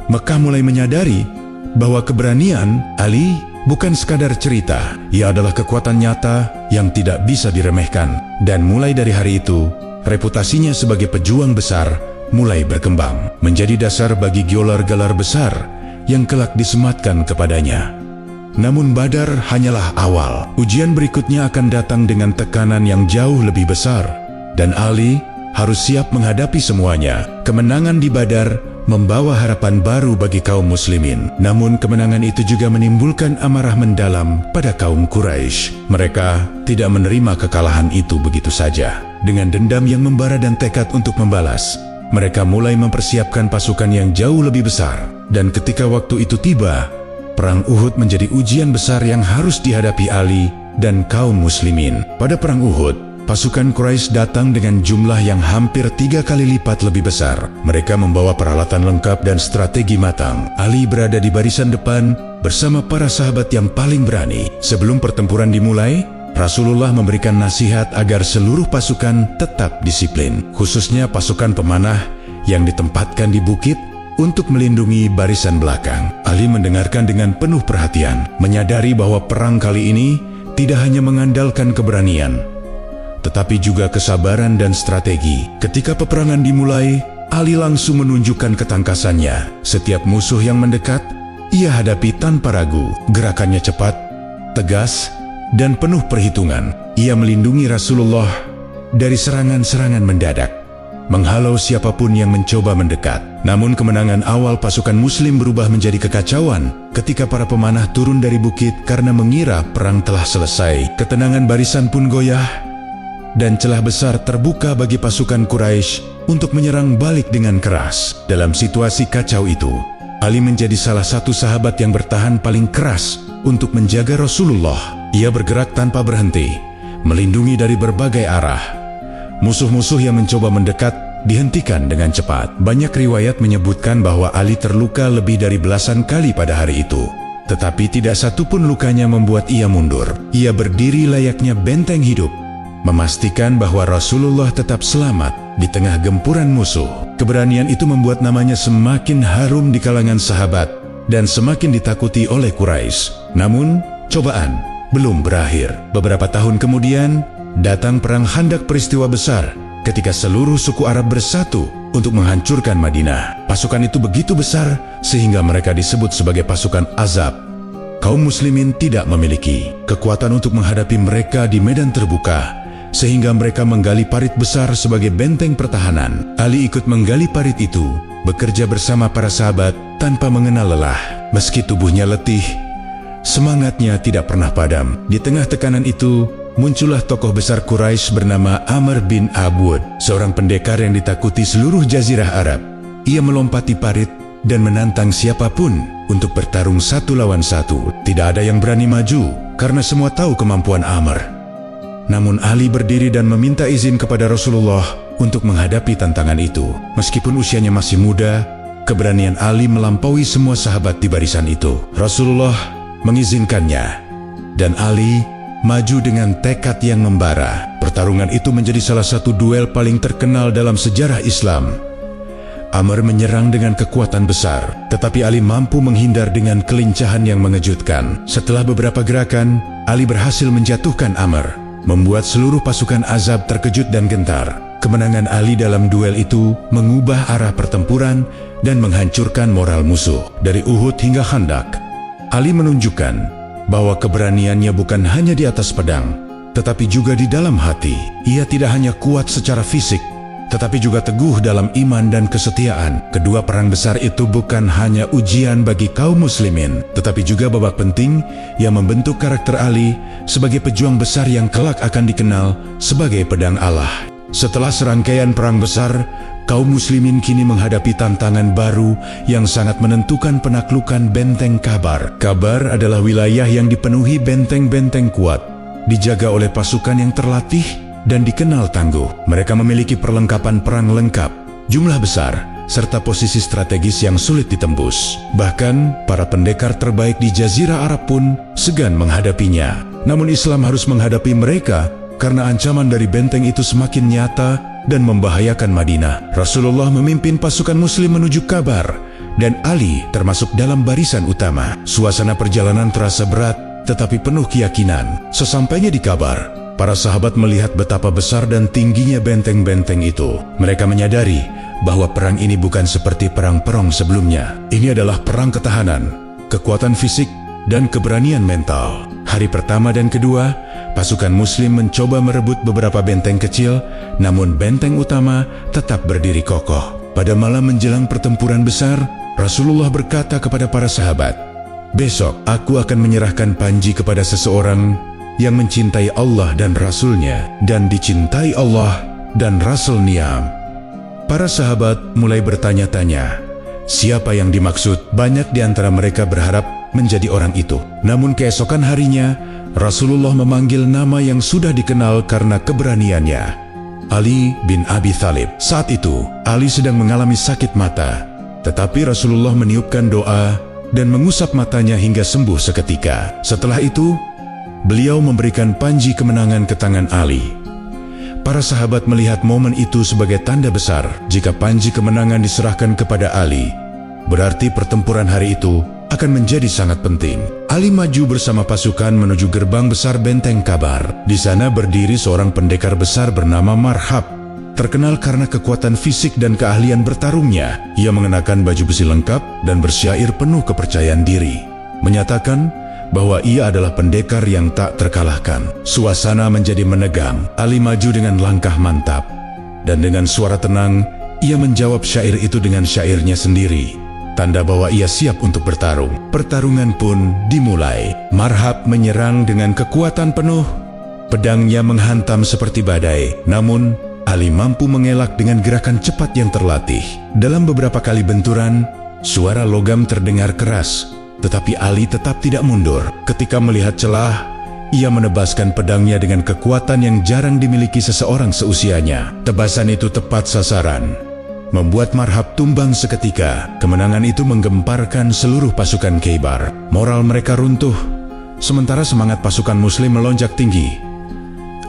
Mekah mulai menyadari bahwa keberanian Ali bukan sekadar cerita, ia adalah kekuatan nyata yang tidak bisa diremehkan. Dan mulai dari hari itu, reputasinya sebagai pejuang besar mulai berkembang, menjadi dasar bagi gelar-gelar besar yang kelak disematkan kepadanya. Namun Badar hanyalah awal. Ujian berikutnya akan datang dengan tekanan yang jauh lebih besar, dan Ali harus siap menghadapi semuanya. Kemenangan di Badar membawa harapan baru bagi kaum muslimin. Namun kemenangan itu juga menimbulkan amarah mendalam pada kaum Quraisy. Mereka tidak menerima kekalahan itu begitu saja. Dengan dendam yang membara dan tekad untuk membalas, mereka mulai mempersiapkan pasukan yang jauh lebih besar. Dan ketika waktu itu tiba, Perang Uhud menjadi ujian besar yang harus dihadapi Ali dan kaum muslimin. Pada Perang Uhud, pasukan Quraisy datang dengan jumlah yang hampir 3 kali lipat lebih besar. Mereka membawa peralatan lengkap dan strategi matang. Ali berada di barisan depan bersama para sahabat yang paling berani. Sebelum pertempuran dimulai, Rasulullah memberikan nasihat agar seluruh pasukan tetap disiplin, khususnya pasukan pemanah yang ditempatkan di bukit untuk melindungi barisan belakang. Ali mendengarkan dengan penuh perhatian, menyadari bahwa perang kali ini tidak hanya mengandalkan keberanian, tetapi juga kesabaran dan strategi. Ketika peperangan dimulai, Ali langsung menunjukkan ketangkasannya. Setiap musuh yang mendekat, ia hadapi tanpa ragu. Gerakannya cepat, tegas, dan penuh perhitungan. Ia melindungi Rasulullah dari serangan-serangan mendadak. menghalau siapapun yang mencoba mendekat. Namun kemenangan awal pasukan Muslim berubah menjadi kekacauan ketika para pemanah turun dari bukit karena mengira perang telah selesai. Ketenangan barisan pun goyah, dan celah besar terbuka bagi pasukan Quraisy untuk menyerang balik dengan keras. Dalam situasi kacau itu, Ali menjadi salah satu sahabat yang bertahan paling keras untuk menjaga Rasulullah. Ia bergerak tanpa berhenti, melindungi dari berbagai arah. Musuh-musuh yang mencoba mendekat dihentikan dengan cepat. Banyak riwayat menyebutkan bahwa Ali terluka lebih dari belasan kali pada hari itu. Tetapi tidak satu pun lukanya membuat ia mundur. Ia berdiri layaknya benteng hidup, memastikan bahwa Rasulullah tetap selamat di tengah gempuran musuh. Keberanian itu membuat namanya semakin harum di kalangan sahabat dan semakin ditakuti oleh Quraisy. Namun, cobaan belum berakhir. Beberapa tahun kemudian, datang perang Khandaq, peristiwa besar ketika seluruh suku Arab bersatu untuk menghancurkan Madinah. Pasukan itu begitu besar sehingga mereka disebut sebagai pasukan Azab. Kaum muslimin tidak memiliki kekuatan untuk menghadapi mereka di medan terbuka, sehingga mereka menggali parit besar sebagai benteng pertahanan. Ali ikut menggali parit itu, bekerja bersama para sahabat tanpa mengenal lelah. Meski tubuhnya letih, semangatnya tidak pernah padam. Di tengah tekanan itu, muncullah tokoh besar Quraisy bernama Amr bin Abud, seorang pendekar yang ditakuti seluruh jazirah Arab. Ia melompati parit dan menantang siapapun untuk bertarung satu lawan satu. Tidak ada yang berani maju karena semua tahu kemampuan Amr. Namun Ali berdiri dan meminta izin kepada Rasulullah untuk menghadapi tantangan itu. Meskipun usianya masih muda, keberanian Ali melampaui semua sahabat di barisan itu. Rasulullah mengizinkannya, dan Ali maju dengan tekad yang membara. Pertarungan itu menjadi salah satu duel paling terkenal dalam sejarah Islam. Amr menyerang dengan kekuatan besar, tetapi Ali mampu menghindar dengan kelincahan yang mengejutkan. Setelah beberapa gerakan, Ali berhasil menjatuhkan Amr, membuat seluruh pasukan Azab terkejut dan gentar. Kemenangan Ali dalam duel itu mengubah arah pertempuran dan menghancurkan moral musuh. Dari Uhud hingga Khandaq, Ali menunjukkan bahwa keberaniannya bukan hanya di atas pedang, tetapi juga di dalam hati. Ia tidak hanya kuat secara fisik, tetapi juga teguh dalam iman dan kesetiaan. Kedua perang besar itu bukan hanya ujian bagi kaum muslimin, tetapi juga babak penting yang membentuk karakter Ali sebagai pejuang besar yang kelak akan dikenal sebagai pedang Allah. Setelah serangkaian perang besar, kaum muslimin kini menghadapi tantangan baru yang sangat menentukan: penaklukan benteng Kabar. Kabar adalah wilayah yang dipenuhi benteng-benteng kuat, dijaga oleh pasukan yang terlatih dan dikenal tangguh. Mereka memiliki perlengkapan perang lengkap, jumlah besar, serta posisi strategis yang sulit ditembus. Bahkan, para pendekar terbaik di Jazirah Arab pun segan menghadapinya. Namun Islam harus menghadapi mereka karena ancaman dari benteng itu semakin nyata dan membahayakan Madinah. Rasulullah memimpin pasukan Muslim menuju Kabar, dan Ali termasuk dalam barisan utama. Suasana perjalanan terasa berat, tetapi penuh keyakinan. Sesampainya di Kabar, para sahabat melihat betapa besar dan tingginya benteng-benteng itu. Mereka menyadari bahwa perang ini bukan seperti perang-perang sebelumnya. Ini adalah perang ketahanan, kekuatan fisik, dan keberanian mental. Hari pertama dan kedua, pasukan Muslim mencoba merebut beberapa benteng kecil, namun benteng utama tetap berdiri kokoh. Pada malam menjelang pertempuran besar, Rasulullah berkata kepada para sahabat, "Besok aku akan menyerahkan panji kepada seseorang yang mencintai Allah dan Rasul-Nya dan dicintai Allah dan Rasul-Nya." Para sahabat mulai bertanya-tanya, siapa yang dimaksud? Banyak di antara mereka berharap menjadi orang itu. Namun keesokan harinya, Rasulullah memanggil nama yang sudah dikenal karena keberaniannya, Ali bin Abi Thalib. Saat itu, Ali sedang mengalami sakit mata, tetapi Rasulullah meniupkan doa dan mengusap matanya hingga sembuh seketika. Setelah itu, beliau memberikan panji kemenangan ke tangan Ali. Para sahabat melihat momen itu sebagai tanda besar. Jika panji kemenangan diserahkan kepada Ali, berarti pertempuran hari itu akan menjadi sangat penting. Ali maju bersama pasukan menuju gerbang besar benteng Kabar. Di sana berdiri seorang pendekar besar bernama Marhab, terkenal karena kekuatan fisik dan keahlian bertarungnya. Ia mengenakan baju besi lengkap dan bersyair penuh kepercayaan diri, menyatakan bahwa ia adalah pendekar yang tak terkalahkan. Suasana menjadi menegang. Ali maju dengan langkah mantap, Dan dengan suara tenang, ia menjawab syair itu dengan syairnya sendiri. Tanda bahwa ia siap untuk bertarung. Pertarungan pun dimulai. Marhab menyerang dengan kekuatan penuh. Pedangnya menghantam seperti badai. Namun, Ali mampu mengelak dengan gerakan cepat yang terlatih. Dalam beberapa kali benturan, suara logam terdengar keras. Tetapi Ali tetap tidak mundur. Ketika melihat celah, ia menebaskan pedangnya dengan kekuatan yang jarang dimiliki seseorang seusianya. Tebasan itu tepat sasaran, membuat Marhab tumbang seketika. Kemenangan itu menggemparkan seluruh pasukan Khaybar. Moral mereka runtuh, sementara semangat pasukan Muslim melonjak tinggi.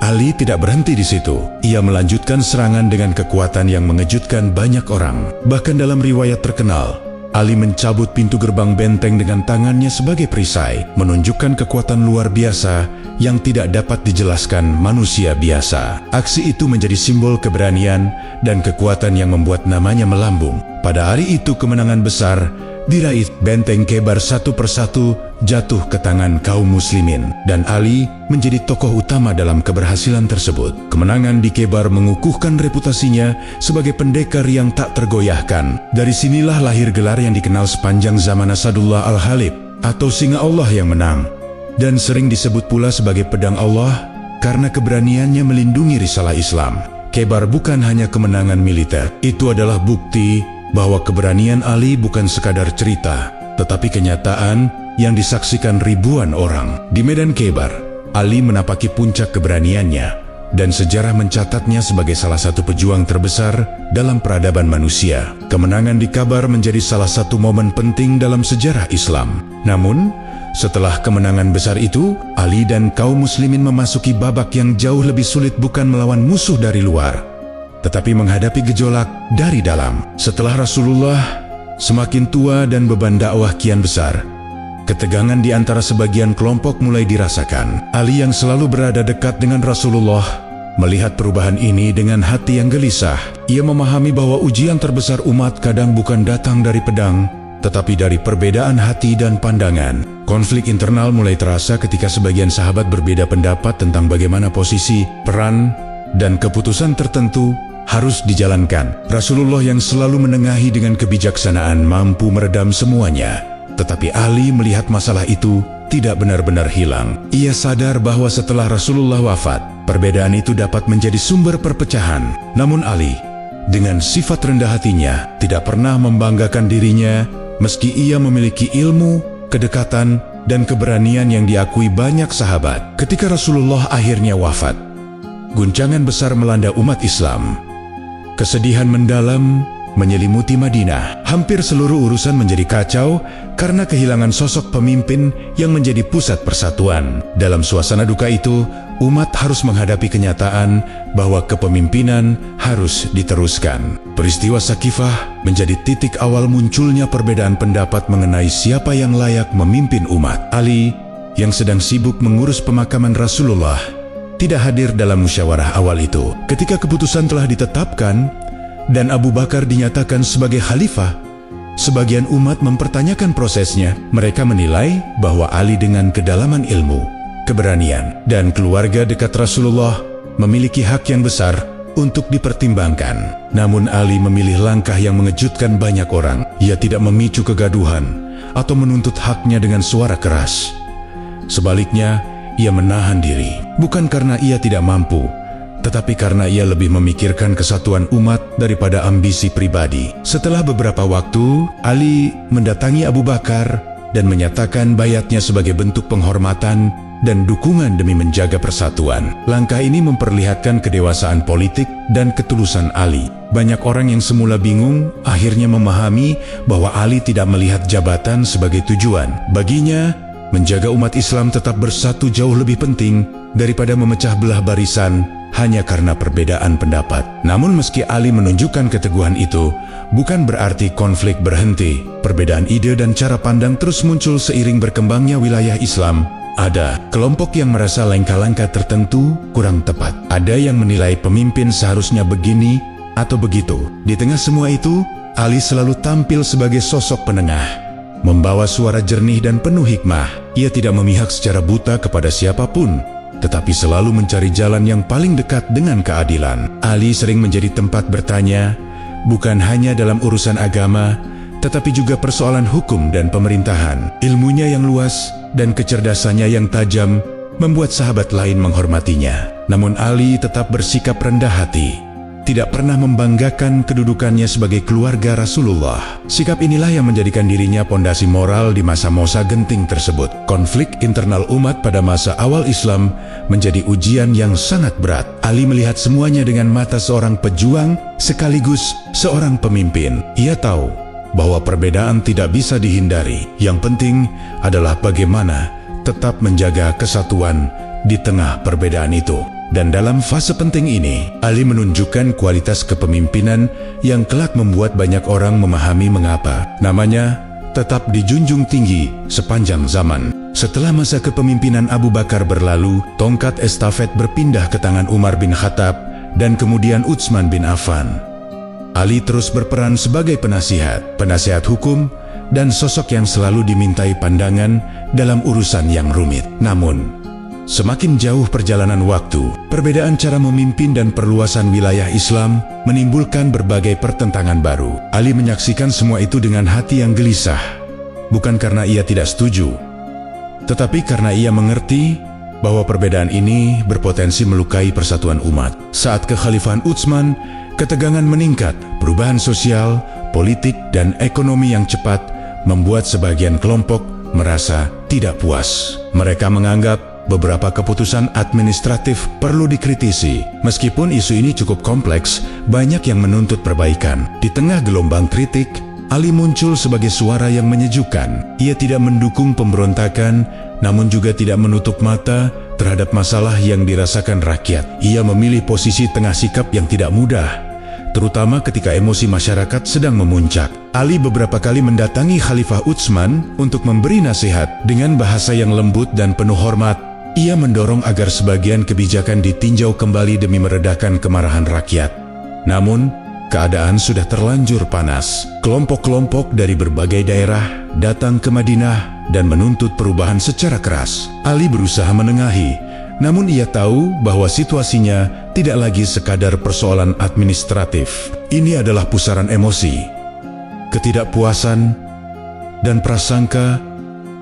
Ali tidak berhenti di situ. Ia melanjutkan serangan dengan kekuatan yang mengejutkan banyak orang. Bahkan dalam riwayat terkenal, Ali mencabut pintu gerbang benteng dengan tangannya sebagai perisai, menunjukkan kekuatan luar biasa yang tidak dapat dijelaskan manusia biasa. Aksi itu menjadi simbol keberanian dan kekuatan yang membuat namanya melambung. Pada hari itu kemenangan besar diraih. Benteng Khaybar satu persatu jatuh ke tangan kaum muslimin, dan Ali menjadi tokoh utama dalam keberhasilan tersebut. Kemenangan di Khaybar mengukuhkan reputasinya sebagai pendekar yang tak tergoyahkan. Dari sinilah lahir gelar yang dikenal sepanjang zaman Asadullah Al-Ghalib, atau Singa Allah yang menang, dan sering disebut pula sebagai pedang Allah karena keberaniannya melindungi risalah Islam. Khaybar bukan hanya kemenangan militer, itu adalah bukti bahwa keberanian Ali bukan sekadar cerita, tetapi kenyataan yang disaksikan ribuan orang. Di medan Khaybar, Ali menapaki puncak keberaniannya, dan sejarah mencatatnya sebagai salah satu pejuang terbesar dalam peradaban manusia. Kemenangan di Khaybar menjadi salah satu momen penting dalam sejarah Islam. Namun, setelah kemenangan besar itu, Ali dan kaum muslimin memasuki babak yang jauh lebih sulit, bukan melawan musuh dari luar, tetapi menghadapi gejolak dari dalam. Setelah Rasulullah semakin tua dan beban dakwah kian besar, ketegangan di antara sebagian kelompok mulai dirasakan. Ali yang selalu berada dekat dengan Rasulullah melihat perubahan ini dengan hati yang gelisah. Ia memahami bahwa ujian terbesar umat kadang bukan datang dari pedang, tetapi dari perbedaan hati dan pandangan. Konflik internal mulai terasa ketika sebagian sahabat berbeda pendapat tentang bagaimana posisi, peran, dan keputusan tertentu harus dijalankan. Rasulullah yang selalu menengahi dengan kebijaksanaan mampu meredam semuanya. Tetapi Ali melihat masalah itu tidak benar-benar hilang. Ia sadar bahwa setelah Rasulullah wafat, perbedaan itu dapat menjadi sumber perpecahan. Namun Ali, dengan sifat rendah hatinya, tidak pernah membanggakan dirinya meski ia memiliki ilmu, kedekatan, dan keberanian yang diakui banyak sahabat. Ketika Rasulullah akhirnya wafat, guncangan besar melanda umat Islam. Kesedihan mendalam menyelimuti Madinah. Hampir seluruh urusan menjadi kacau karena kehilangan sosok pemimpin yang menjadi pusat persatuan. Dalam suasana duka itu, umat harus menghadapi kenyataan bahwa kepemimpinan harus diteruskan. Peristiwa Sakifah menjadi titik awal munculnya perbedaan pendapat mengenai siapa yang layak memimpin umat. Ali, yang sedang sibuk mengurus pemakaman Rasulullah, tidak hadir dalam musyawarah awal itu. Ketika keputusan telah ditetapkan dan Abu Bakar dinyatakan sebagai khalifah, sebagian umat mempertanyakan prosesnya. Mereka menilai bahwa Ali dengan kedalaman ilmu, keberanian, dan keluarga dekat Rasulullah memiliki hak yang besar untuk dipertimbangkan. Namun Ali memilih langkah yang mengejutkan banyak orang. Ia tidak memicu kegaduhan atau menuntut haknya dengan suara keras. Sebaliknya, ia menahan diri, bukan karena ia tidak mampu, tetapi karena ia lebih memikirkan kesatuan umat daripada ambisi pribadi. Setelah beberapa waktu, Ali mendatangi Abu Bakar dan menyatakan bayatnya sebagai bentuk penghormatan dan dukungan demi menjaga persatuan. Langkah ini memperlihatkan kedewasaan politik dan ketulusan Ali. Banyak orang yang semula bingung akhirnya memahami bahwa Ali tidak melihat jabatan sebagai tujuan. Baginya, menjaga umat Islam tetap bersatu jauh lebih penting daripada memecah belah barisan hanya karena perbedaan pendapat. Namun meski Ali menunjukkan keteguhan itu, bukan berarti konflik berhenti. Perbedaan ide dan cara pandang terus muncul seiring berkembangnya wilayah Islam. Ada kelompok yang merasa langkah-langkah tertentu kurang tepat. Ada yang menilai pemimpin seharusnya begini atau begitu. Di tengah semua itu, Ali selalu tampil sebagai sosok penengah, membawa suara jernih dan penuh hikmah. Ia tidak memihak secara buta kepada siapapun, tetapi selalu mencari jalan yang paling dekat dengan keadilan. Ali sering menjadi tempat bertanya, bukan hanya dalam urusan agama, tetapi juga persoalan hukum dan pemerintahan. Ilmunya yang luas dan kecerdasannya yang tajam membuat sahabat lain menghormatinya. Namun Ali tetap bersikap rendah hati, tidak pernah membanggakan kedudukannya sebagai keluarga Rasulullah. Sikap inilah yang menjadikan dirinya pondasi moral di masa-masa genting tersebut. Konflik internal umat pada masa awal Islam menjadi ujian yang sangat berat. Ali melihat semuanya dengan mata seorang pejuang sekaligus seorang pemimpin. Ia tahu bahwa perbedaan tidak bisa dihindari. Yang penting adalah bagaimana tetap menjaga kesatuan di tengah perbedaan itu. Dan dalam fase penting ini, Ali menunjukkan kualitas kepemimpinan yang kelak membuat banyak orang memahami mengapa namanya tetap dijunjung tinggi sepanjang zaman. Setelah masa kepemimpinan Abu Bakar berlalu, tongkat estafet berpindah ke tangan Umar bin Khattab dan kemudian Utsman bin Affan. Ali terus berperan sebagai penasihat hukum, dan sosok yang selalu dimintai pandangan dalam urusan yang rumit. Namun, semakin jauh perjalanan waktu, perbedaan cara memimpin dan perluasan wilayah Islam menimbulkan berbagai pertentangan baru. Ali menyaksikan semua itu dengan hati yang gelisah, bukan karena ia tidak setuju, tetapi karena ia mengerti bahwa perbedaan ini berpotensi melukai persatuan umat. Saat kekhalifahan Utsman, ketegangan meningkat, perubahan sosial, politik, dan ekonomi yang cepat membuat sebagian kelompok merasa tidak puas. Mereka menganggap beberapa keputusan administratif perlu dikritisi. Meskipun isu ini cukup kompleks, banyak yang menuntut perbaikan. Di tengah gelombang kritik, Ali muncul sebagai suara yang menyejukkan. Ia tidak mendukung pemberontakan, namun juga tidak menutup mata terhadap masalah yang dirasakan rakyat. Ia memilih posisi tengah sikap yang tidak mudah, terutama ketika emosi masyarakat sedang memuncak. Ali beberapa kali mendatangi Khalifah Utsman untuk memberi nasihat. Dengan bahasa yang lembut dan penuh hormat, ia mendorong agar sebagian kebijakan ditinjau kembali demi meredakan kemarahan rakyat. Namun, keadaan sudah terlanjur panas. Kelompok-kelompok dari berbagai daerah datang ke Madinah dan menuntut perubahan secara keras. Ali berusaha menengahi, namun ia tahu bahwa situasinya tidak lagi sekadar persoalan administratif. Ini adalah pusaran emosi, ketidakpuasan, dan prasangka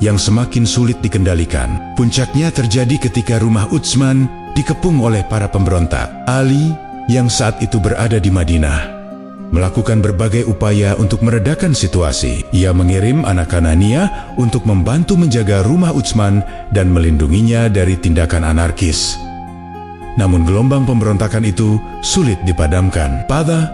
yang semakin sulit dikendalikan. Puncaknya terjadi ketika rumah Utsman dikepung oleh para pemberontak. Ali, yang saat itu berada di Madinah, melakukan berbagai upaya untuk meredakan situasi. Ia mengirim anak kanannya untuk membantu menjaga rumah Utsman dan melindunginya dari tindakan anarkis. Namun gelombang pemberontakan itu sulit dipadamkan. Pada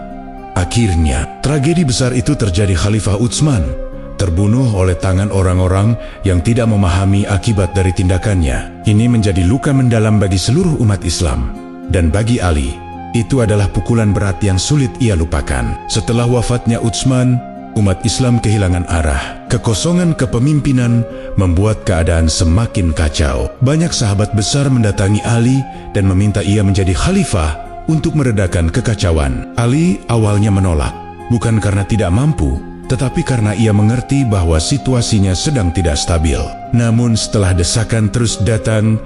akhirnya, tragedi besar itu terjadi. Khalifah Utsman terbunuh oleh tangan orang-orang yang tidak memahami akibat dari tindakannya. Ini menjadi luka mendalam bagi seluruh umat Islam. Dan bagi Ali, itu adalah pukulan berat yang sulit ia lupakan. Setelah wafatnya Utsman, umat Islam kehilangan arah. Kekosongan kepemimpinan membuat keadaan semakin kacau. Banyak sahabat besar mendatangi Ali dan meminta ia menjadi khalifah untuk meredakan kekacauan. Ali awalnya menolak, bukan karena tidak mampu, tetapi karena ia mengerti bahwa situasinya sedang tidak stabil. Namun setelah desakan terus datang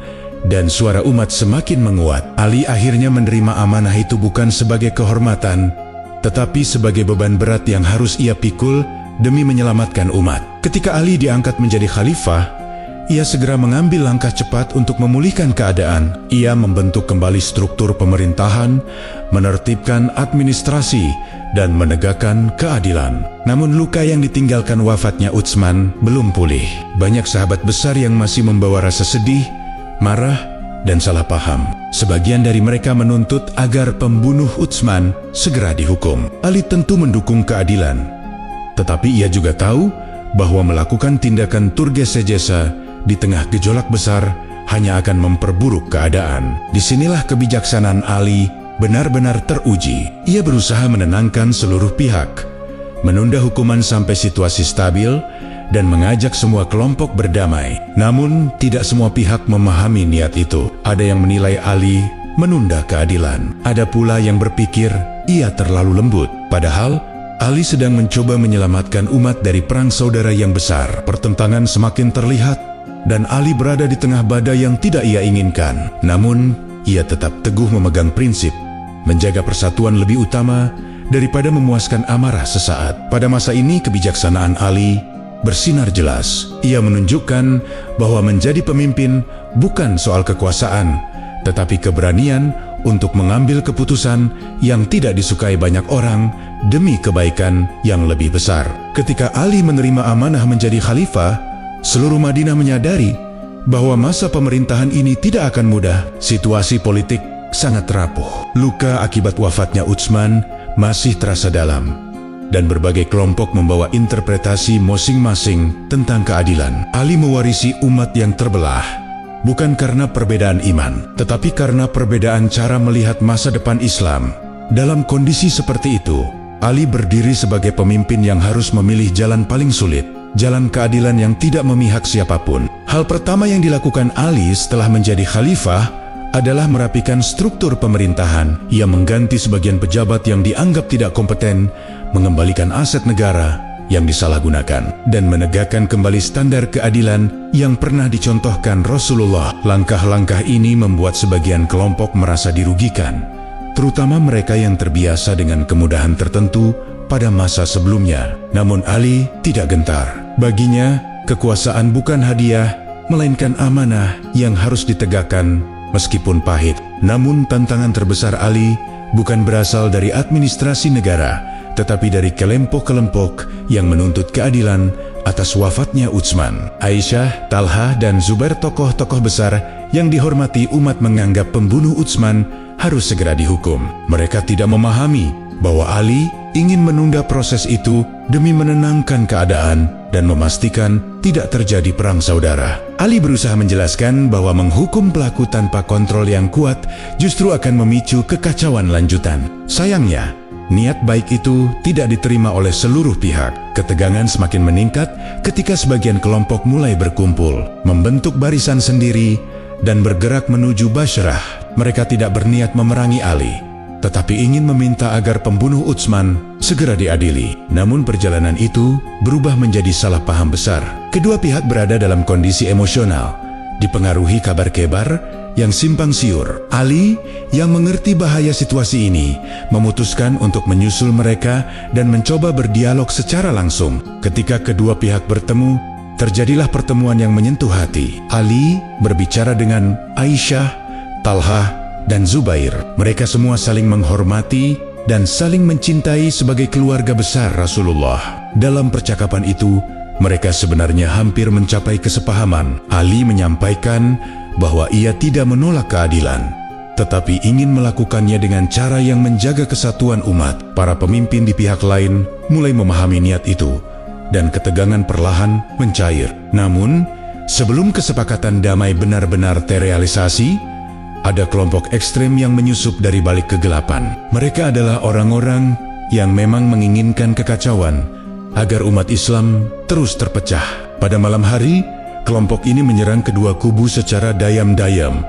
dan suara umat semakin menguat, Ali akhirnya menerima amanah itu bukan sebagai kehormatan, tetapi sebagai beban berat yang harus ia pikul demi menyelamatkan umat. Ketika Ali diangkat menjadi khalifah, ia segera mengambil langkah cepat untuk memulihkan keadaan. Ia membentuk kembali struktur pemerintahan, menertibkan administrasi, dan menegakkan keadilan. Namun luka yang ditinggalkan wafatnya Utsman belum pulih. Banyak sahabat besar yang masih membawa rasa sedih, marah, dan salah paham. Sebagian dari mereka menuntut agar pembunuh Utsman segera dihukum. Ali tentu mendukung keadilan, tetapi ia juga tahu bahwa melakukan tindakan turgesejesa di tengah gejolak besar hanya akan memperburuk keadaan. Disinilah kebijaksanaan Ali benar-benar teruji. Ia berusaha menenangkan seluruh pihak, menunda hukuman sampai situasi stabil, dan mengajak semua kelompok berdamai. Namun, tidak semua pihak memahami niat itu. Ada yang menilai Ali menunda keadilan. Ada pula yang berpikir ia terlalu lembut. Padahal, Ali sedang mencoba menyelamatkan umat dari perang saudara yang besar. Pertentangan semakin terlihat dan Ali berada di tengah badai yang tidak ia inginkan. Namun, ia tetap teguh memegang prinsip, menjaga persatuan lebih utama daripada memuaskan amarah sesaat. Pada masa ini, kebijaksanaan Ali bersinar jelas. Ia menunjukkan bahwa menjadi pemimpin bukan soal kekuasaan, tetapi keberanian untuk mengambil keputusan yang tidak disukai banyak orang demi kebaikan yang lebih besar. Ketika Ali menerima amanah menjadi khalifah, seluruh Madinah menyadari bahwa masa pemerintahan ini tidak akan mudah. Situasi politik sangat rapuh. Luka akibat wafatnya Utsman masih terasa dalam, dan berbagai kelompok membawa interpretasi masing-masing tentang keadilan. Ali mewarisi umat yang terbelah, bukan karena perbedaan iman, tetapi karena perbedaan cara melihat masa depan Islam. Dalam kondisi seperti itu, Ali berdiri sebagai pemimpin yang harus memilih jalan paling sulit, jalan keadilan yang tidak memihak siapapun. Hal pertama yang dilakukan Ali setelah menjadi khalifah adalah merapikan struktur pemerintahan. Ia mengganti sebagian pejabat yang dianggap tidak kompeten, mengembalikan aset negara yang disalahgunakan, dan menegakkan kembali standar keadilan yang pernah dicontohkan Rasulullah. Langkah-langkah ini membuat sebagian kelompok merasa dirugikan, terutama mereka yang terbiasa dengan kemudahan tertentu pada masa sebelumnya. Namun Ali tidak gentar. Baginya, kekuasaan bukan hadiah, melainkan amanah yang harus ditegakkan meskipun pahit. Namun tantangan terbesar Ali bukan berasal dari administrasi negara, tetapi dari kelompok-kelompok yang menuntut keadilan atas wafatnya Utsman. Aisyah, Talha, dan Zubair, tokoh-tokoh besar yang dihormati umat, menganggap pembunuh Utsman harus segera dihukum. Mereka tidak memahami bahwa Ali ingin menunda proses itu demi menenangkan keadaan dan memastikan tidak terjadi perang saudara. Ali berusaha menjelaskan bahwa menghukum pelaku tanpa kontrol yang kuat justru akan memicu kekacauan lanjutan. Sayangnya, niat baik itu tidak diterima oleh seluruh pihak. Ketegangan semakin meningkat ketika sebagian kelompok mulai berkumpul, membentuk barisan sendiri, dan bergerak menuju Bashrah. Mereka tidak berniat memerangi Ali, tetapi ingin meminta agar pembunuh Utsman segera diadili. Namun perjalanan itu berubah menjadi salah paham besar. Kedua pihak berada dalam kondisi emosional, dipengaruhi kabar-kabar yang simpang siur. Ali, yang mengerti bahaya situasi ini, memutuskan untuk menyusul mereka dan mencoba berdialog secara langsung. Ketika kedua pihak bertemu, terjadilah pertemuan yang menyentuh hati. Ali berbicara dengan Aisyah, Talha, dan Zubair. Mereka semua saling menghormati dan saling mencintai sebagai keluarga besar Rasulullah. Dalam percakapan itu, mereka sebenarnya hampir mencapai kesepahaman. Ali menyampaikan bahwa ia tidak menolak keadilan, tetapi ingin melakukannya dengan cara yang menjaga kesatuan umat. Para pemimpin di pihak lain mulai memahami niat itu, dan ketegangan perlahan mencair. Namun, sebelum kesepakatan damai benar-benar terrealisasi, ada kelompok ekstrem yang menyusup dari balik kegelapan. Mereka adalah orang-orang yang memang menginginkan kekacauan agar umat Islam terus terpecah. Pada malam hari, kelompok ini menyerang kedua kubu secara dayam-dayam,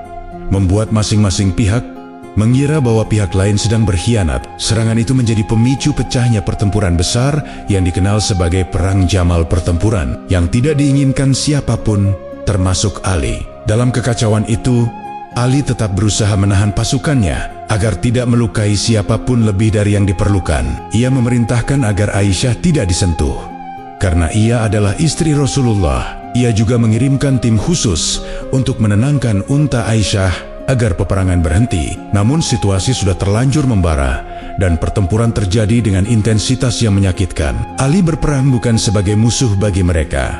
membuat masing-masing pihak mengira bahwa pihak lain sedang berkhianat. Serangan itu menjadi pemicu pecahnya pertempuran besar yang dikenal sebagai Perang Jamal, pertempuran yang tidak diinginkan siapapun, termasuk Ali. Dalam kekacauan itu, Ali tetap berusaha menahan pasukannya agar tidak melukai siapapun lebih dari yang diperlukan. Ia memerintahkan agar Aisyah tidak disentuh, karena ia adalah istri Rasulullah. Ia juga mengirimkan tim khusus untuk menenangkan unta Aisyah agar peperangan berhenti. Namun situasi sudah terlanjur membara dan pertempuran terjadi dengan intensitas yang menyakitkan. Ali berperang bukan sebagai musuh bagi mereka,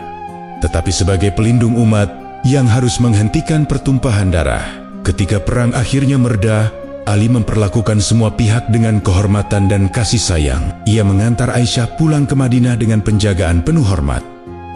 tetapi sebagai pelindung umat yang harus menghentikan pertumpahan darah. Ketika perang akhirnya mereda, Ali memperlakukan semua pihak dengan kehormatan dan kasih sayang. Ia mengantar Aisyah pulang ke Madinah dengan penjagaan penuh hormat,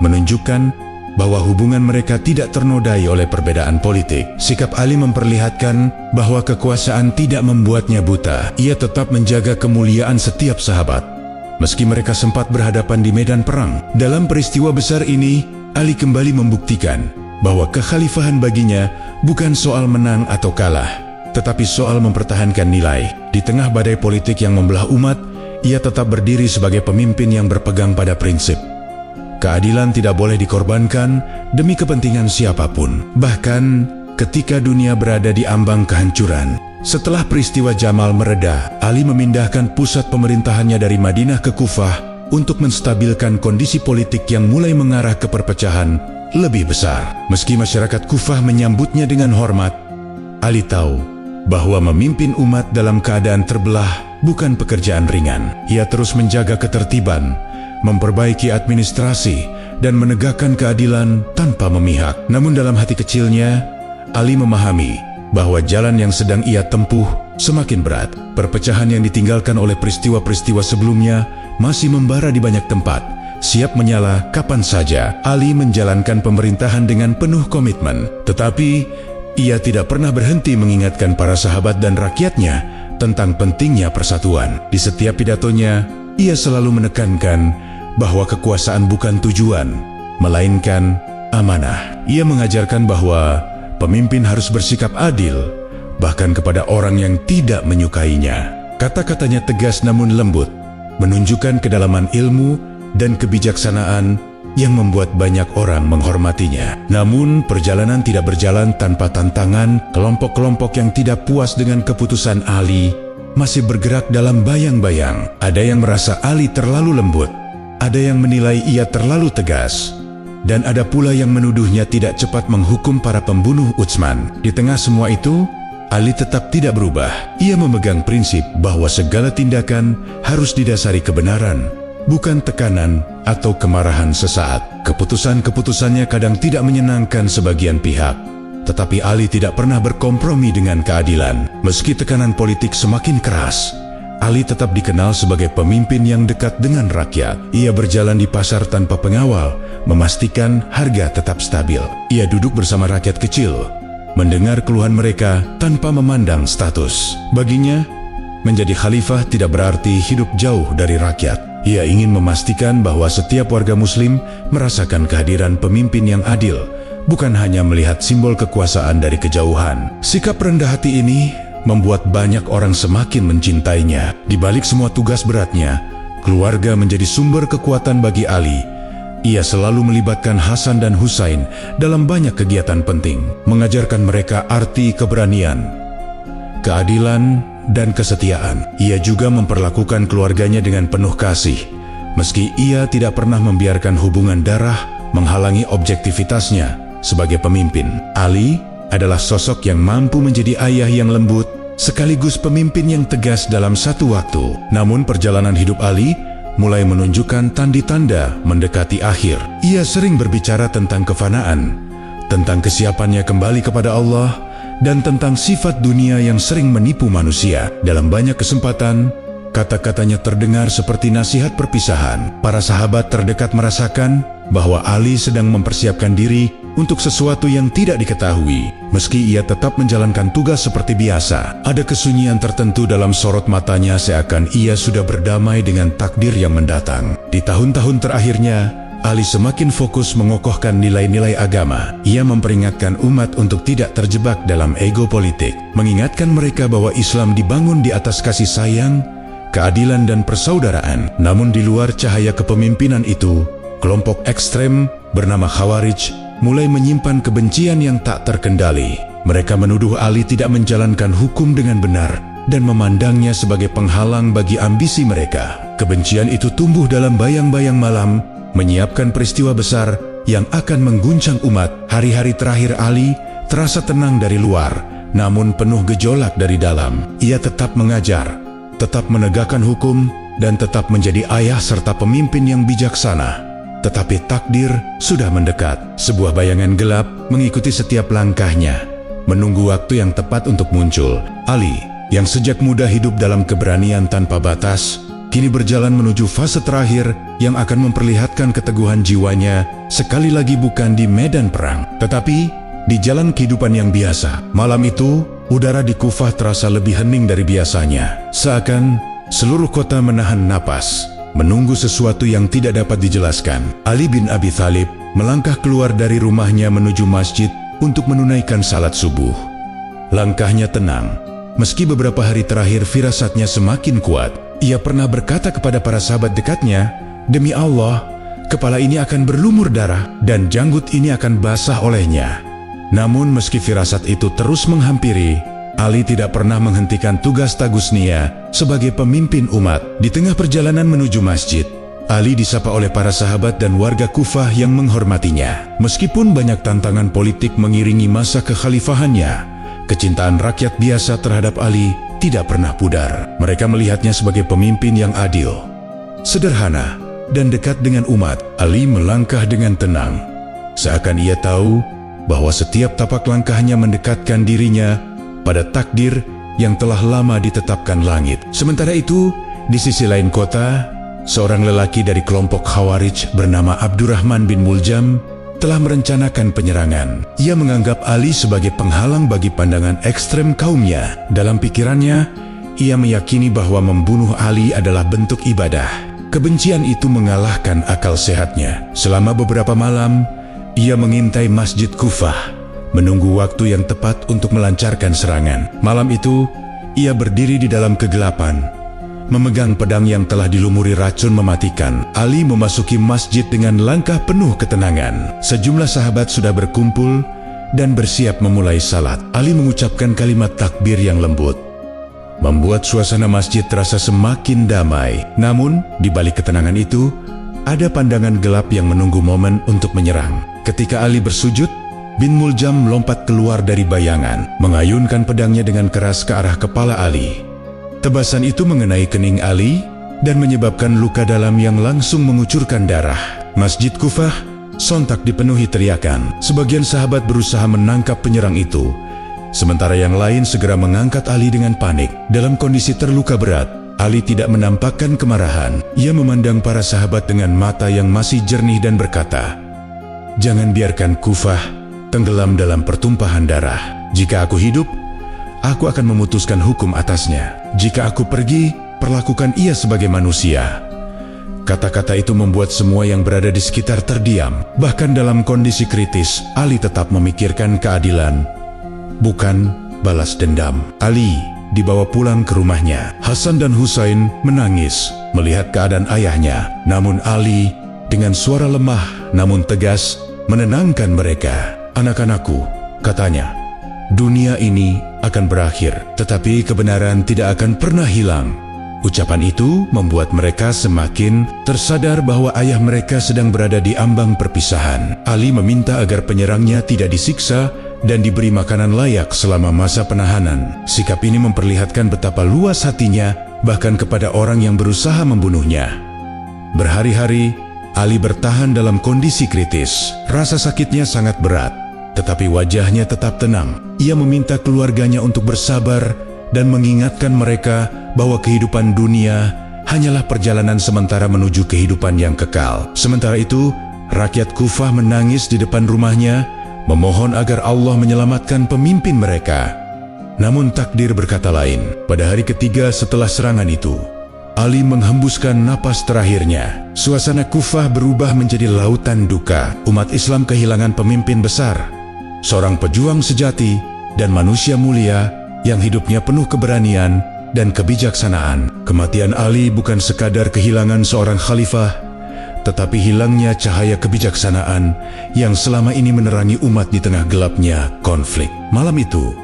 menunjukkan bahwa hubungan mereka tidak ternodai oleh perbedaan politik. Sikap Ali memperlihatkan bahwa kekuasaan tidak membuatnya buta. Ia tetap menjaga kemuliaan setiap sahabat, meski mereka sempat berhadapan di medan perang. Dalam peristiwa besar ini, Ali kembali membuktikan bahwa kekhalifahan baginya bukan soal menang atau kalah, tetapi soal mempertahankan nilai. Di tengah badai politik yang membelah umat, ia tetap berdiri sebagai pemimpin yang berpegang pada prinsip, Keadilan tidak boleh dikorbankan demi kepentingan siapapun, bahkan ketika dunia berada di ambang kehancuran. Setelah peristiwa Jamal mereda, Ali memindahkan pusat pemerintahannya dari Madinah ke Kufah untuk menstabilkan kondisi politik yang mulai mengarah ke perpecahan lebih besar. Meski masyarakat Kufah menyambutnya dengan hormat, Ali tahu bahwa memimpin umat dalam keadaan terbelah bukan pekerjaan ringan. Ia terus menjaga ketertiban, memperbaiki administrasi, dan menegakkan keadilan tanpa memihak. Namun dalam hati kecilnya, Ali memahami bahwa jalan yang sedang ia tempuh semakin berat. Perpecahan yang ditinggalkan oleh peristiwa-peristiwa sebelumnya masih membara di banyak tempat, siap menyala kapan saja. Ali menjalankan pemerintahan dengan penuh komitmen, tetapi ia tidak pernah berhenti mengingatkan para sahabat dan rakyatnya tentang pentingnya persatuan. Di setiap pidatonya, ia selalu menekankan bahwa kekuasaan bukan tujuan, melainkan amanah. Ia mengajarkan bahwa pemimpin harus bersikap adil, bahkan kepada orang yang tidak menyukainya. Kata-katanya tegas namun lembut, menunjukkan kedalaman ilmu dan kebijaksanaan yang membuat banyak orang menghormatinya. Namun, perjalanan tidak berjalan tanpa tantangan. Kelompok-kelompok yang tidak puas dengan keputusan Ali masih bergerak dalam bayang-bayang. Ada yang merasa Ali terlalu lembut, ada yang menilai ia terlalu tegas, dan ada pula yang menuduhnya tidak cepat menghukum para pembunuh Utsman. Di tengah semua itu, Ali tetap tidak berubah. Ia memegang prinsip bahwa segala tindakan harus didasari kebenaran, bukan tekanan atau kemarahan sesaat. Keputusan-keputusannya kadang tidak menyenangkan sebagian pihak, tetapi Ali tidak pernah berkompromi dengan keadilan. Meski tekanan politik semakin keras, Ali tetap dikenal sebagai pemimpin yang dekat dengan rakyat. Ia berjalan di pasar tanpa pengawal, memastikan harga tetap stabil. Ia duduk bersama rakyat kecil, mendengar keluhan mereka tanpa memandang status. Baginya, menjadi khalifah tidak berarti hidup jauh dari rakyat. Ia ingin memastikan bahwa setiap warga muslim merasakan kehadiran pemimpin yang adil, bukan hanya melihat simbol kekuasaan dari kejauhan. Sikap rendah hati ini membuat banyak orang semakin mencintainya. Di balik semua tugas beratnya, keluarga menjadi sumber kekuatan bagi Ali. Ia selalu melibatkan Hasan dan Husain dalam banyak kegiatan penting, mengajarkan mereka arti keberanian, keadilan, dan kesetiaan. Ia juga memperlakukan keluarganya dengan penuh kasih, meski ia tidak pernah membiarkan hubungan darah menghalangi objektivitasnya sebagai pemimpin. Ali adalah sosok yang mampu menjadi ayah yang lembut, sekaligus pemimpin yang tegas dalam satu waktu. Namun perjalanan hidup Ali mulai menunjukkan tanda-tanda mendekati akhir. Ia sering berbicara tentang kefanaan, tentang kesiapannya kembali kepada Allah, dan tentang sifat dunia yang sering menipu manusia. Dalam banyak kesempatan, kata-katanya terdengar seperti nasihat perpisahan. Para sahabat terdekat merasakan bahwa Ali sedang mempersiapkan diri untuk sesuatu yang tidak diketahui. Meski ia tetap menjalankan tugas seperti biasa, ada kesunyian tertentu dalam sorot matanya, seakan ia sudah berdamai dengan takdir yang mendatang. Di tahun-tahun terakhirnya, Ali semakin fokus mengokohkan nilai-nilai agama. Ia memperingatkan umat untuk tidak terjebak dalam ego politik, mengingatkan mereka bahwa Islam dibangun di atas kasih sayang, keadilan, dan persaudaraan. Namun di luar cahaya kepemimpinan itu, kelompok ekstrem bernama Khawarij mulai menyimpan kebencian yang tak terkendali. Mereka menuduh Ali tidak menjalankan hukum dengan benar dan memandangnya sebagai penghalang bagi ambisi mereka. Kebencian itu tumbuh dalam bayang-bayang malam, menyiapkan peristiwa besar yang akan mengguncang umat. Hari-hari terakhir Ali terasa tenang dari luar, namun penuh gejolak dari dalam. Ia tetap mengajar, tetap menegakkan hukum, dan tetap menjadi ayah serta pemimpin yang bijaksana. Tetapi takdir sudah mendekat. Sebuah bayangan gelap mengikuti setiap langkahnya, menunggu waktu yang tepat untuk muncul. Ali, yang sejak muda hidup dalam keberanian tanpa batas, kini berjalan menuju fase terakhir yang akan memperlihatkan keteguhan jiwanya, sekali lagi bukan di medan perang, tetapi di jalan kehidupan yang biasa. Malam itu, udara di Kufah terasa lebih hening dari biasanya. Seakan seluruh kota menahan napas, menunggu sesuatu yang tidak dapat dijelaskan. Ali bin Abi Thalib melangkah keluar dari rumahnya menuju masjid untuk menunaikan salat subuh. Langkahnya tenang, meski beberapa hari terakhir firasatnya semakin kuat. Ia pernah berkata kepada para sahabat dekatnya, "Demi Allah, kepala ini akan berlumur darah dan janggut ini akan basah olehnya. Namun meski firasat itu terus menghampiri, Ali tidak pernah menghentikan tugas Tagusnia sebagai pemimpin umat. Di tengah perjalanan menuju masjid, Ali disapa oleh para sahabat dan warga Kufah yang menghormatinya. Meskipun banyak tantangan politik mengiringi masa kekhalifahannya, kecintaan rakyat biasa terhadap Ali tidak pernah pudar. Mereka melihatnya sebagai pemimpin yang adil, sederhana, dan dekat dengan umat. Ali melangkah dengan tenang, seakan ia tahu bahwa setiap tapak langkahnya mendekatkan dirinya pada takdir yang telah lama ditetapkan langit. Sementara itu, di sisi lain kota, seorang lelaki dari kelompok Khawarij bernama Abdurrahman bin Muljam telah merencanakan penyerangan. Ia menganggap Ali sebagai penghalang bagi pandangan ekstrem kaumnya. Dalam pikirannya, ia meyakini bahwa membunuh Ali adalah bentuk ibadah. Kebencian itu mengalahkan akal sehatnya. Selama beberapa malam, ia mengintai Masjid Kufah, menunggu waktu yang tepat untuk melancarkan serangan. Malam itu, ia berdiri di dalam kegelapan, memegang pedang yang telah dilumuri racun mematikan. Ali memasuki masjid dengan langkah penuh ketenangan. Sejumlah sahabat sudah berkumpul dan bersiap memulai salat. Ali mengucapkan kalimat takbir yang lembut, membuat suasana masjid terasa semakin damai. Namun, di balik ketenangan itu, ada pandangan gelap yang menunggu momen untuk menyerang. Ketika Ali bersujud, bin Muljam melompat keluar dari bayangan, mengayunkan pedangnya dengan keras ke arah kepala Ali. Tebasan itu mengenai kening Ali dan menyebabkan luka dalam yang langsung mengucurkan darah. Masjid Kufah sontak dipenuhi teriakan. Sebagian sahabat berusaha menangkap penyerang itu, sementara yang lain segera mengangkat Ali dengan panik. Dalam kondisi terluka berat, Ali tidak menampakkan kemarahan. Ia memandang para sahabat dengan mata yang masih jernih dan berkata, "Jangan biarkan Kufah tenggelam dalam pertumpahan darah. Jika aku hidup, aku akan memutuskan hukum atasnya. Jika aku pergi, perlakukan ia sebagai manusia." Kata-kata itu membuat semua yang berada di sekitar terdiam. Bahkan dalam kondisi kritis, Ali tetap memikirkan keadilan, bukan balas dendam. Ali dibawa pulang ke rumahnya. Hasan dan Husain menangis melihat keadaan ayahnya. Namun Ali dengan suara lemah namun tegas menenangkan mereka. "Anak-anakku," katanya, "dunia ini akan berakhir, tetapi kebenaran tidak akan pernah hilang." Ucapan itu membuat mereka semakin tersadar bahwa ayah mereka sedang berada di ambang perpisahan. Ali meminta agar penyerangnya tidak disiksa dan diberi makanan layak selama masa penahanan. Sikap ini memperlihatkan betapa luas hatinya bahkan kepada orang yang berusaha membunuhnya. Berhari-hari, Ali bertahan dalam kondisi kritis. Rasa sakitnya sangat berat, tetapi wajahnya tetap tenang. Ia meminta keluarganya untuk bersabar dan mengingatkan mereka bahwa kehidupan dunia hanyalah perjalanan sementara menuju kehidupan yang kekal. Sementara itu, rakyat Kufah menangis di depan rumahnya, memohon agar Allah menyelamatkan pemimpin mereka. Namun takdir berkata lain. Pada hari ketiga setelah serangan itu, Ali menghembuskan napas terakhirnya. Suasana Kufah berubah menjadi lautan duka. Umat Islam kehilangan pemimpin besar, seorang pejuang sejati dan manusia mulia yang hidupnya penuh keberanian dan kebijaksanaan. Kematian Ali bukan sekadar kehilangan seorang khalifah, tetapi hilangnya cahaya kebijaksanaan yang selama ini menerangi umat di tengah gelapnya konflik. Malam itu,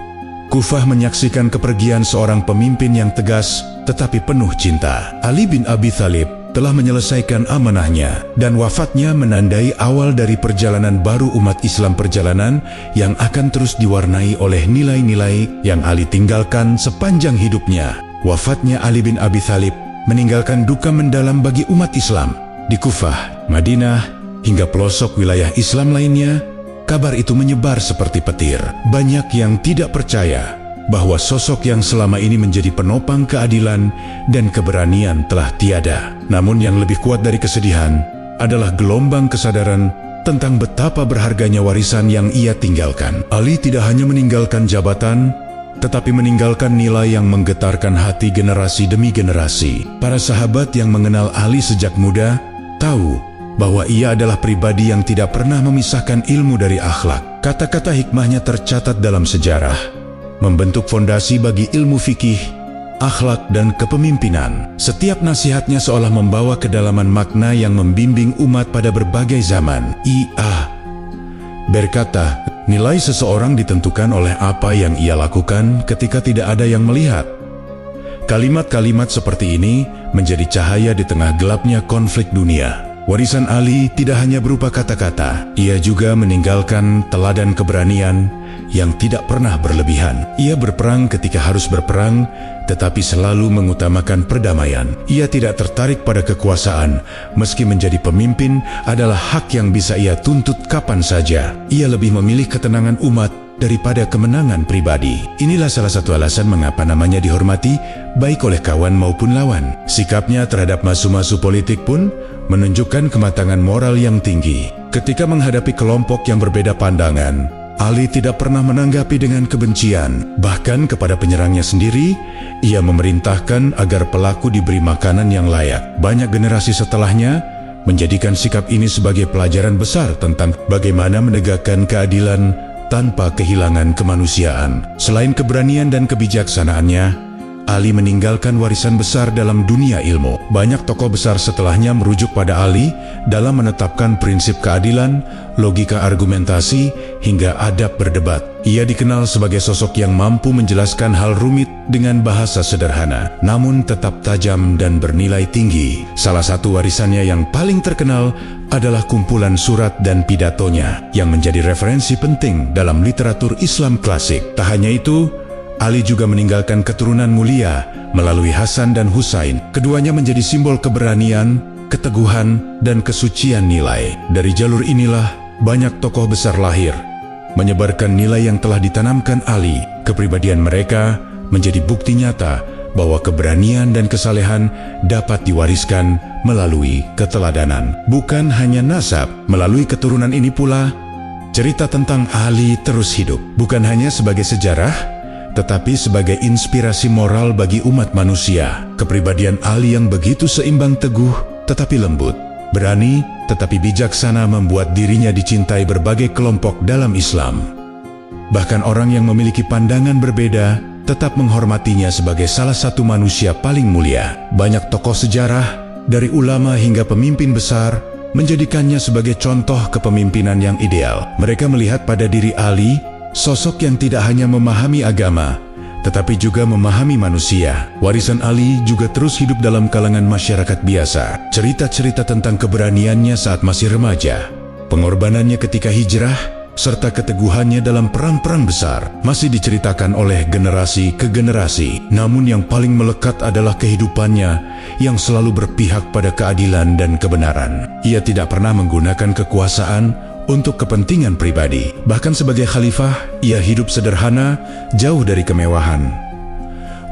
Kufah menyaksikan kepergian seorang pemimpin yang tegas tetapi penuh cinta. Ali bin Abi Thalib telah menyelesaikan amanahnya dan wafatnya menandai awal dari perjalanan baru umat Islam, perjalanan yang akan terus diwarnai oleh nilai-nilai yang Ali tinggalkan sepanjang hidupnya. Wafatnya Ali bin Abi Thalib meninggalkan duka mendalam bagi umat Islam. Di Kufah, Madinah, hingga pelosok wilayah Islam lainnya, kabar itu menyebar seperti petir. Banyak yang tidak percaya bahwa sosok yang selama ini menjadi penopang keadilan dan keberanian telah tiada. Namun yang lebih kuat dari kesedihan adalah gelombang kesadaran tentang betapa berharganya warisan yang ia tinggalkan. Ali tidak hanya meninggalkan jabatan, tetapi meninggalkan nilai yang menggetarkan hati generasi demi generasi. Para sahabat yang mengenal Ali sejak muda tahu bahwa ia adalah pribadi yang tidak pernah memisahkan ilmu dari akhlak. Kata-kata hikmahnya tercatat dalam sejarah, membentuk fondasi bagi ilmu fikih, akhlak, dan kepemimpinan. Setiap nasihatnya seolah membawa kedalaman makna yang membimbing umat pada berbagai zaman. Ia berkata, nilai seseorang ditentukan oleh apa yang ia lakukan ketika tidak ada yang melihat. Kalimat-kalimat seperti ini menjadi cahaya di tengah gelapnya konflik dunia. Warisan Ali tidak hanya berupa kata-kata, ia juga meninggalkan teladan keberanian yang tidak pernah berlebihan. Ia berperang ketika harus berperang, tetapi selalu mengutamakan perdamaian. Ia tidak tertarik pada kekuasaan, meski menjadi pemimpin adalah hak yang bisa ia tuntut kapan saja. Ia lebih memilih ketenangan umat daripada kemenangan pribadi. Inilah salah satu alasan mengapa namanya dihormati baik oleh kawan maupun lawan. Sikapnya terhadap masu-masu politik pun menunjukkan kematangan moral yang tinggi. Ketika menghadapi kelompok yang berbeda pandangan, Ali tidak pernah menanggapi dengan kebencian. Bahkan kepada penyerangnya sendiri, ia memerintahkan agar pelaku diberi makanan yang layak. Banyak generasi setelahnya menjadikan sikap ini sebagai pelajaran besar tentang bagaimana menegakkan keadilan tanpa kehilangan kemanusiaan. Selain keberanian dan kebijaksanaannya, Ali meninggalkan warisan besar dalam dunia ilmu. Banyak tokoh besar setelahnya merujuk pada Ali dalam menetapkan prinsip keadilan, logika argumentasi, hingga adab berdebat. Ia dikenal sebagai sosok yang mampu menjelaskan hal rumit dengan bahasa sederhana, namun tetap tajam dan bernilai tinggi. Salah satu warisannya yang paling terkenal adalah kumpulan surat dan pidatonya, yang menjadi referensi penting dalam literatur Islam klasik. Tak hanya itu, Ali juga meninggalkan keturunan mulia melalui Hasan dan Husain. Keduanya menjadi simbol keberanian, keteguhan, dan kesucian nilai. Dari jalur inilah banyak tokoh besar lahir, menyebarkan nilai yang telah ditanamkan Ali. Kepribadian mereka menjadi bukti nyata bahwa keberanian dan kesalehan dapat diwariskan melalui keteladanan. Bukan hanya nasab, melalui keturunan ini pula cerita tentang Ali terus hidup. Bukan hanya sebagai sejarah, tetapi sebagai inspirasi moral bagi umat manusia. Kepribadian Ali yang begitu seimbang, teguh tetapi lembut, berani tetapi bijaksana membuat dirinya dicintai berbagai kelompok dalam Islam. Bahkan orang yang memiliki pandangan berbeda tetap menghormatinya sebagai salah satu manusia paling mulia. Banyak tokoh sejarah, dari ulama hingga pemimpin besar, menjadikannya sebagai contoh kepemimpinan yang ideal. Mereka melihat pada diri Ali sosok yang tidak hanya memahami agama, tetapi juga memahami manusia. Warisan Ali juga terus hidup dalam kalangan masyarakat biasa. Cerita-cerita tentang keberaniannya saat masih remaja, pengorbanannya ketika hijrah, serta keteguhannya dalam perang-perang besar masih diceritakan oleh generasi ke generasi. Namun yang paling melekat adalah kehidupannya yang selalu berpihak pada keadilan dan kebenaran. Ia tidak pernah menggunakan kekuasaan untuk kepentingan pribadi. Bahkan sebagai khalifah, ia hidup sederhana, jauh dari kemewahan.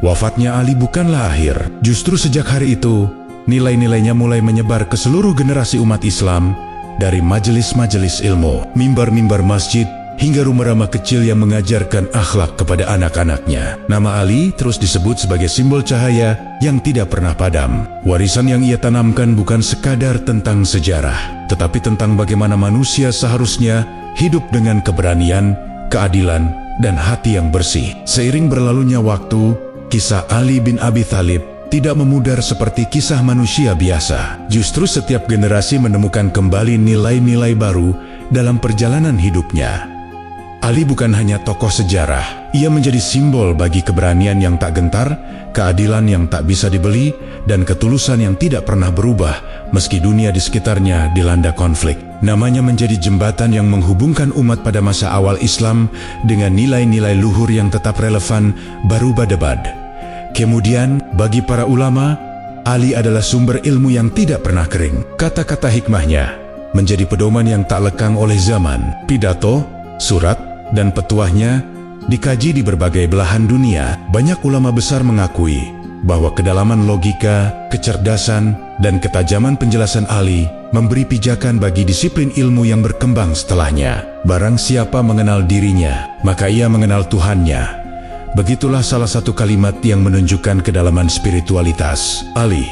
Wafatnya Ali bukanlah akhir. Justru sejak hari itu, nilai-nilainya mulai menyebar ke seluruh generasi umat Islam, dari majelis-majelis ilmu, mimbar-mimbar masjid, hingga rumah-rumah kecil yang mengajarkan akhlak kepada anak-anaknya. Nama Ali terus disebut sebagai simbol cahaya yang tidak pernah padam. Warisan yang ia tanamkan bukan sekadar tentang sejarah, tetapi tentang bagaimana manusia seharusnya hidup dengan keberanian, keadilan, dan hati yang bersih. Seiring berlalunya waktu, kisah Ali bin Abi Thalib tidak memudar seperti kisah manusia biasa. Justru setiap generasi menemukan kembali nilai-nilai baru dalam perjalanan hidupnya. Ali bukan hanya tokoh sejarah, ia menjadi simbol bagi keberanian yang tak gentar, keadilan yang tak bisa dibeli, dan ketulusan yang tidak pernah berubah meski dunia di sekitarnya dilanda konflik. Namanya menjadi jembatan yang menghubungkan umat pada masa awal Islam dengan nilai-nilai luhur yang tetap relevan berubah-debad. Kemudian, bagi para ulama, Ali adalah sumber ilmu yang tidak pernah kering. Kata-kata hikmahnya menjadi pedoman yang tak lekang oleh zaman. Pidato, surat, dan petuahnya dikaji di berbagai belahan dunia. Banyak ulama besar mengakui bahwa kedalaman logika, kecerdasan, dan ketajaman penjelasan Ali memberi pijakan bagi disiplin ilmu yang berkembang setelahnya. Barang siapa mengenal dirinya, maka ia mengenal Tuhannya. Begitulah salah satu kalimat yang menunjukkan kedalaman spiritualitas Ali.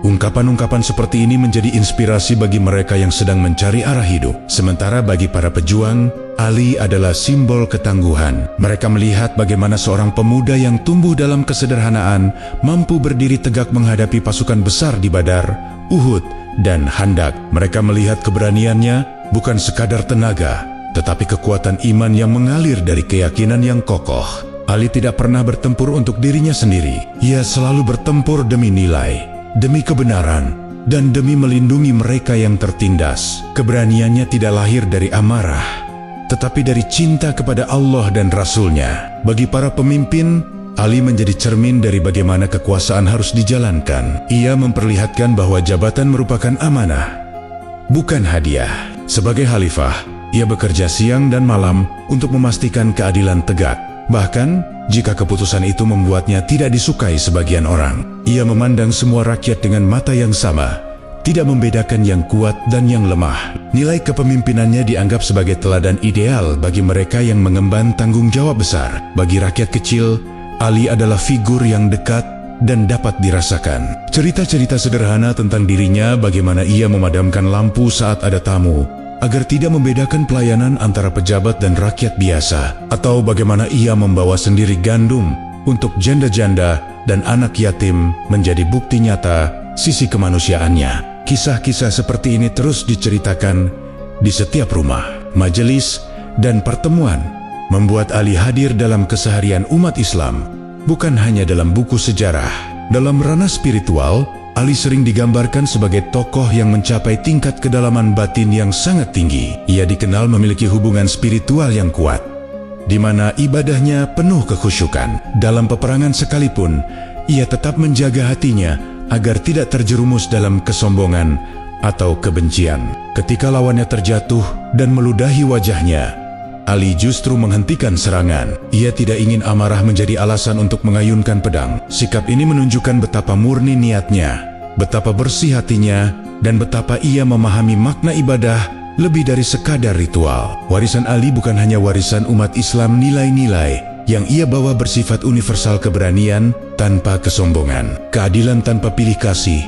Ungkapan-ungkapan seperti ini menjadi inspirasi bagi mereka yang sedang mencari arah hidup. Sementara bagi para pejuang, Ali adalah simbol ketangguhan. Mereka melihat bagaimana seorang pemuda yang tumbuh dalam kesederhanaan mampu berdiri tegak menghadapi pasukan besar di Badar, Uhud, dan Khandaq. Mereka melihat keberaniannya bukan sekadar tenaga, tetapi kekuatan iman yang mengalir dari keyakinan yang kokoh. Ali tidak pernah bertempur untuk dirinya sendiri. Ia selalu bertempur demi nilai, demi kebenaran, dan demi melindungi mereka yang tertindas. Keberaniannya tidak lahir dari amarah, tetapi dari cinta kepada Allah dan Rasul-Nya. Bagi para pemimpin, Ali menjadi cermin dari bagaimana kekuasaan harus dijalankan. Ia memperlihatkan bahwa jabatan merupakan amanah, bukan hadiah. Sebagai khalifah, ia bekerja siang dan malam untuk memastikan keadilan tegak. Bahkan, jika keputusan itu membuatnya tidak disukai sebagian orang, ia memandang semua rakyat dengan mata yang sama, tidak membedakan yang kuat dan yang lemah. Nilai kepemimpinannya dianggap sebagai teladan ideal bagi mereka yang mengemban tanggung jawab besar. Bagi rakyat kecil, Ali adalah figur yang dekat dan dapat dirasakan. Cerita-cerita sederhana tentang dirinya, bagaimana ia memadamkan lampu saat ada tamu, agar tidak membedakan pelayanan antara pejabat dan rakyat biasa, atau bagaimana ia membawa sendiri gandum untuk janda-janda dan anak yatim, menjadi bukti nyata sisi kemanusiaannya. Kisah-kisah seperti ini terus diceritakan di setiap rumah, majelis, dan pertemuan, membuat Ali hadir dalam keseharian umat Islam, bukan hanya dalam buku sejarah. Dalam ranah spiritual, Ali sering digambarkan sebagai tokoh yang mencapai tingkat kedalaman batin yang sangat tinggi. Ia dikenal memiliki hubungan spiritual yang kuat, di mana ibadahnya penuh kekhusyukan. Dalam peperangan sekalipun, ia tetap menjaga hatinya agar tidak terjerumus dalam kesombongan atau kebencian. Ketika lawannya terjatuh dan meludahi wajahnya, Ali justru menghentikan serangan. Ia tidak ingin amarah menjadi alasan untuk mengayunkan pedang. Sikap ini menunjukkan betapa murni niatnya, betapa bersih hatinya, dan betapa ia memahami makna ibadah lebih dari sekadar ritual. Warisan Ali bukan hanya warisan umat Islam, nilai-nilai yang ia bawa bersifat universal: keberanian tanpa kesombongan, keadilan tanpa pilih kasih,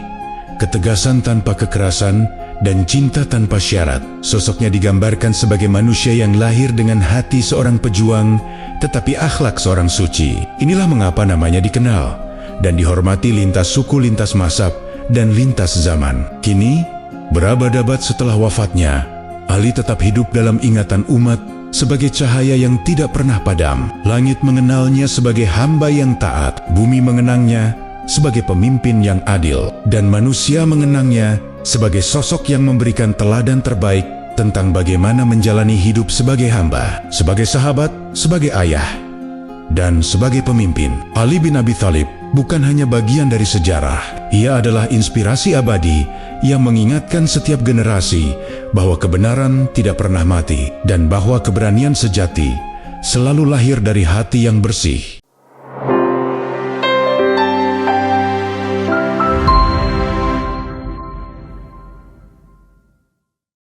ketegasan tanpa kekerasan, dan cinta tanpa syarat. Sosoknya digambarkan sebagai manusia yang lahir dengan hati seorang pejuang, tetapi akhlak seorang suci. Inilah mengapa namanya dikenal dan dihormati lintas suku, lintas mazhab, dan lintas zaman. Kini, berabad-abad setelah wafatnya, Ali tetap hidup dalam ingatan umat sebagai cahaya yang tidak pernah padam. Langit mengenalnya sebagai hamba yang taat, bumi mengenangnya sebagai pemimpin yang adil, dan manusia mengenangnya sebagai sosok yang memberikan teladan terbaik tentang bagaimana menjalani hidup sebagai hamba, sebagai sahabat, sebagai ayah, dan sebagai pemimpin. Ali bin Abi Thalib bukan hanya bagian dari sejarah. Ia adalah inspirasi abadi yang mengingatkan setiap generasi bahwa kebenaran tidak pernah mati dan bahwa keberanian sejati selalu lahir dari hati yang bersih.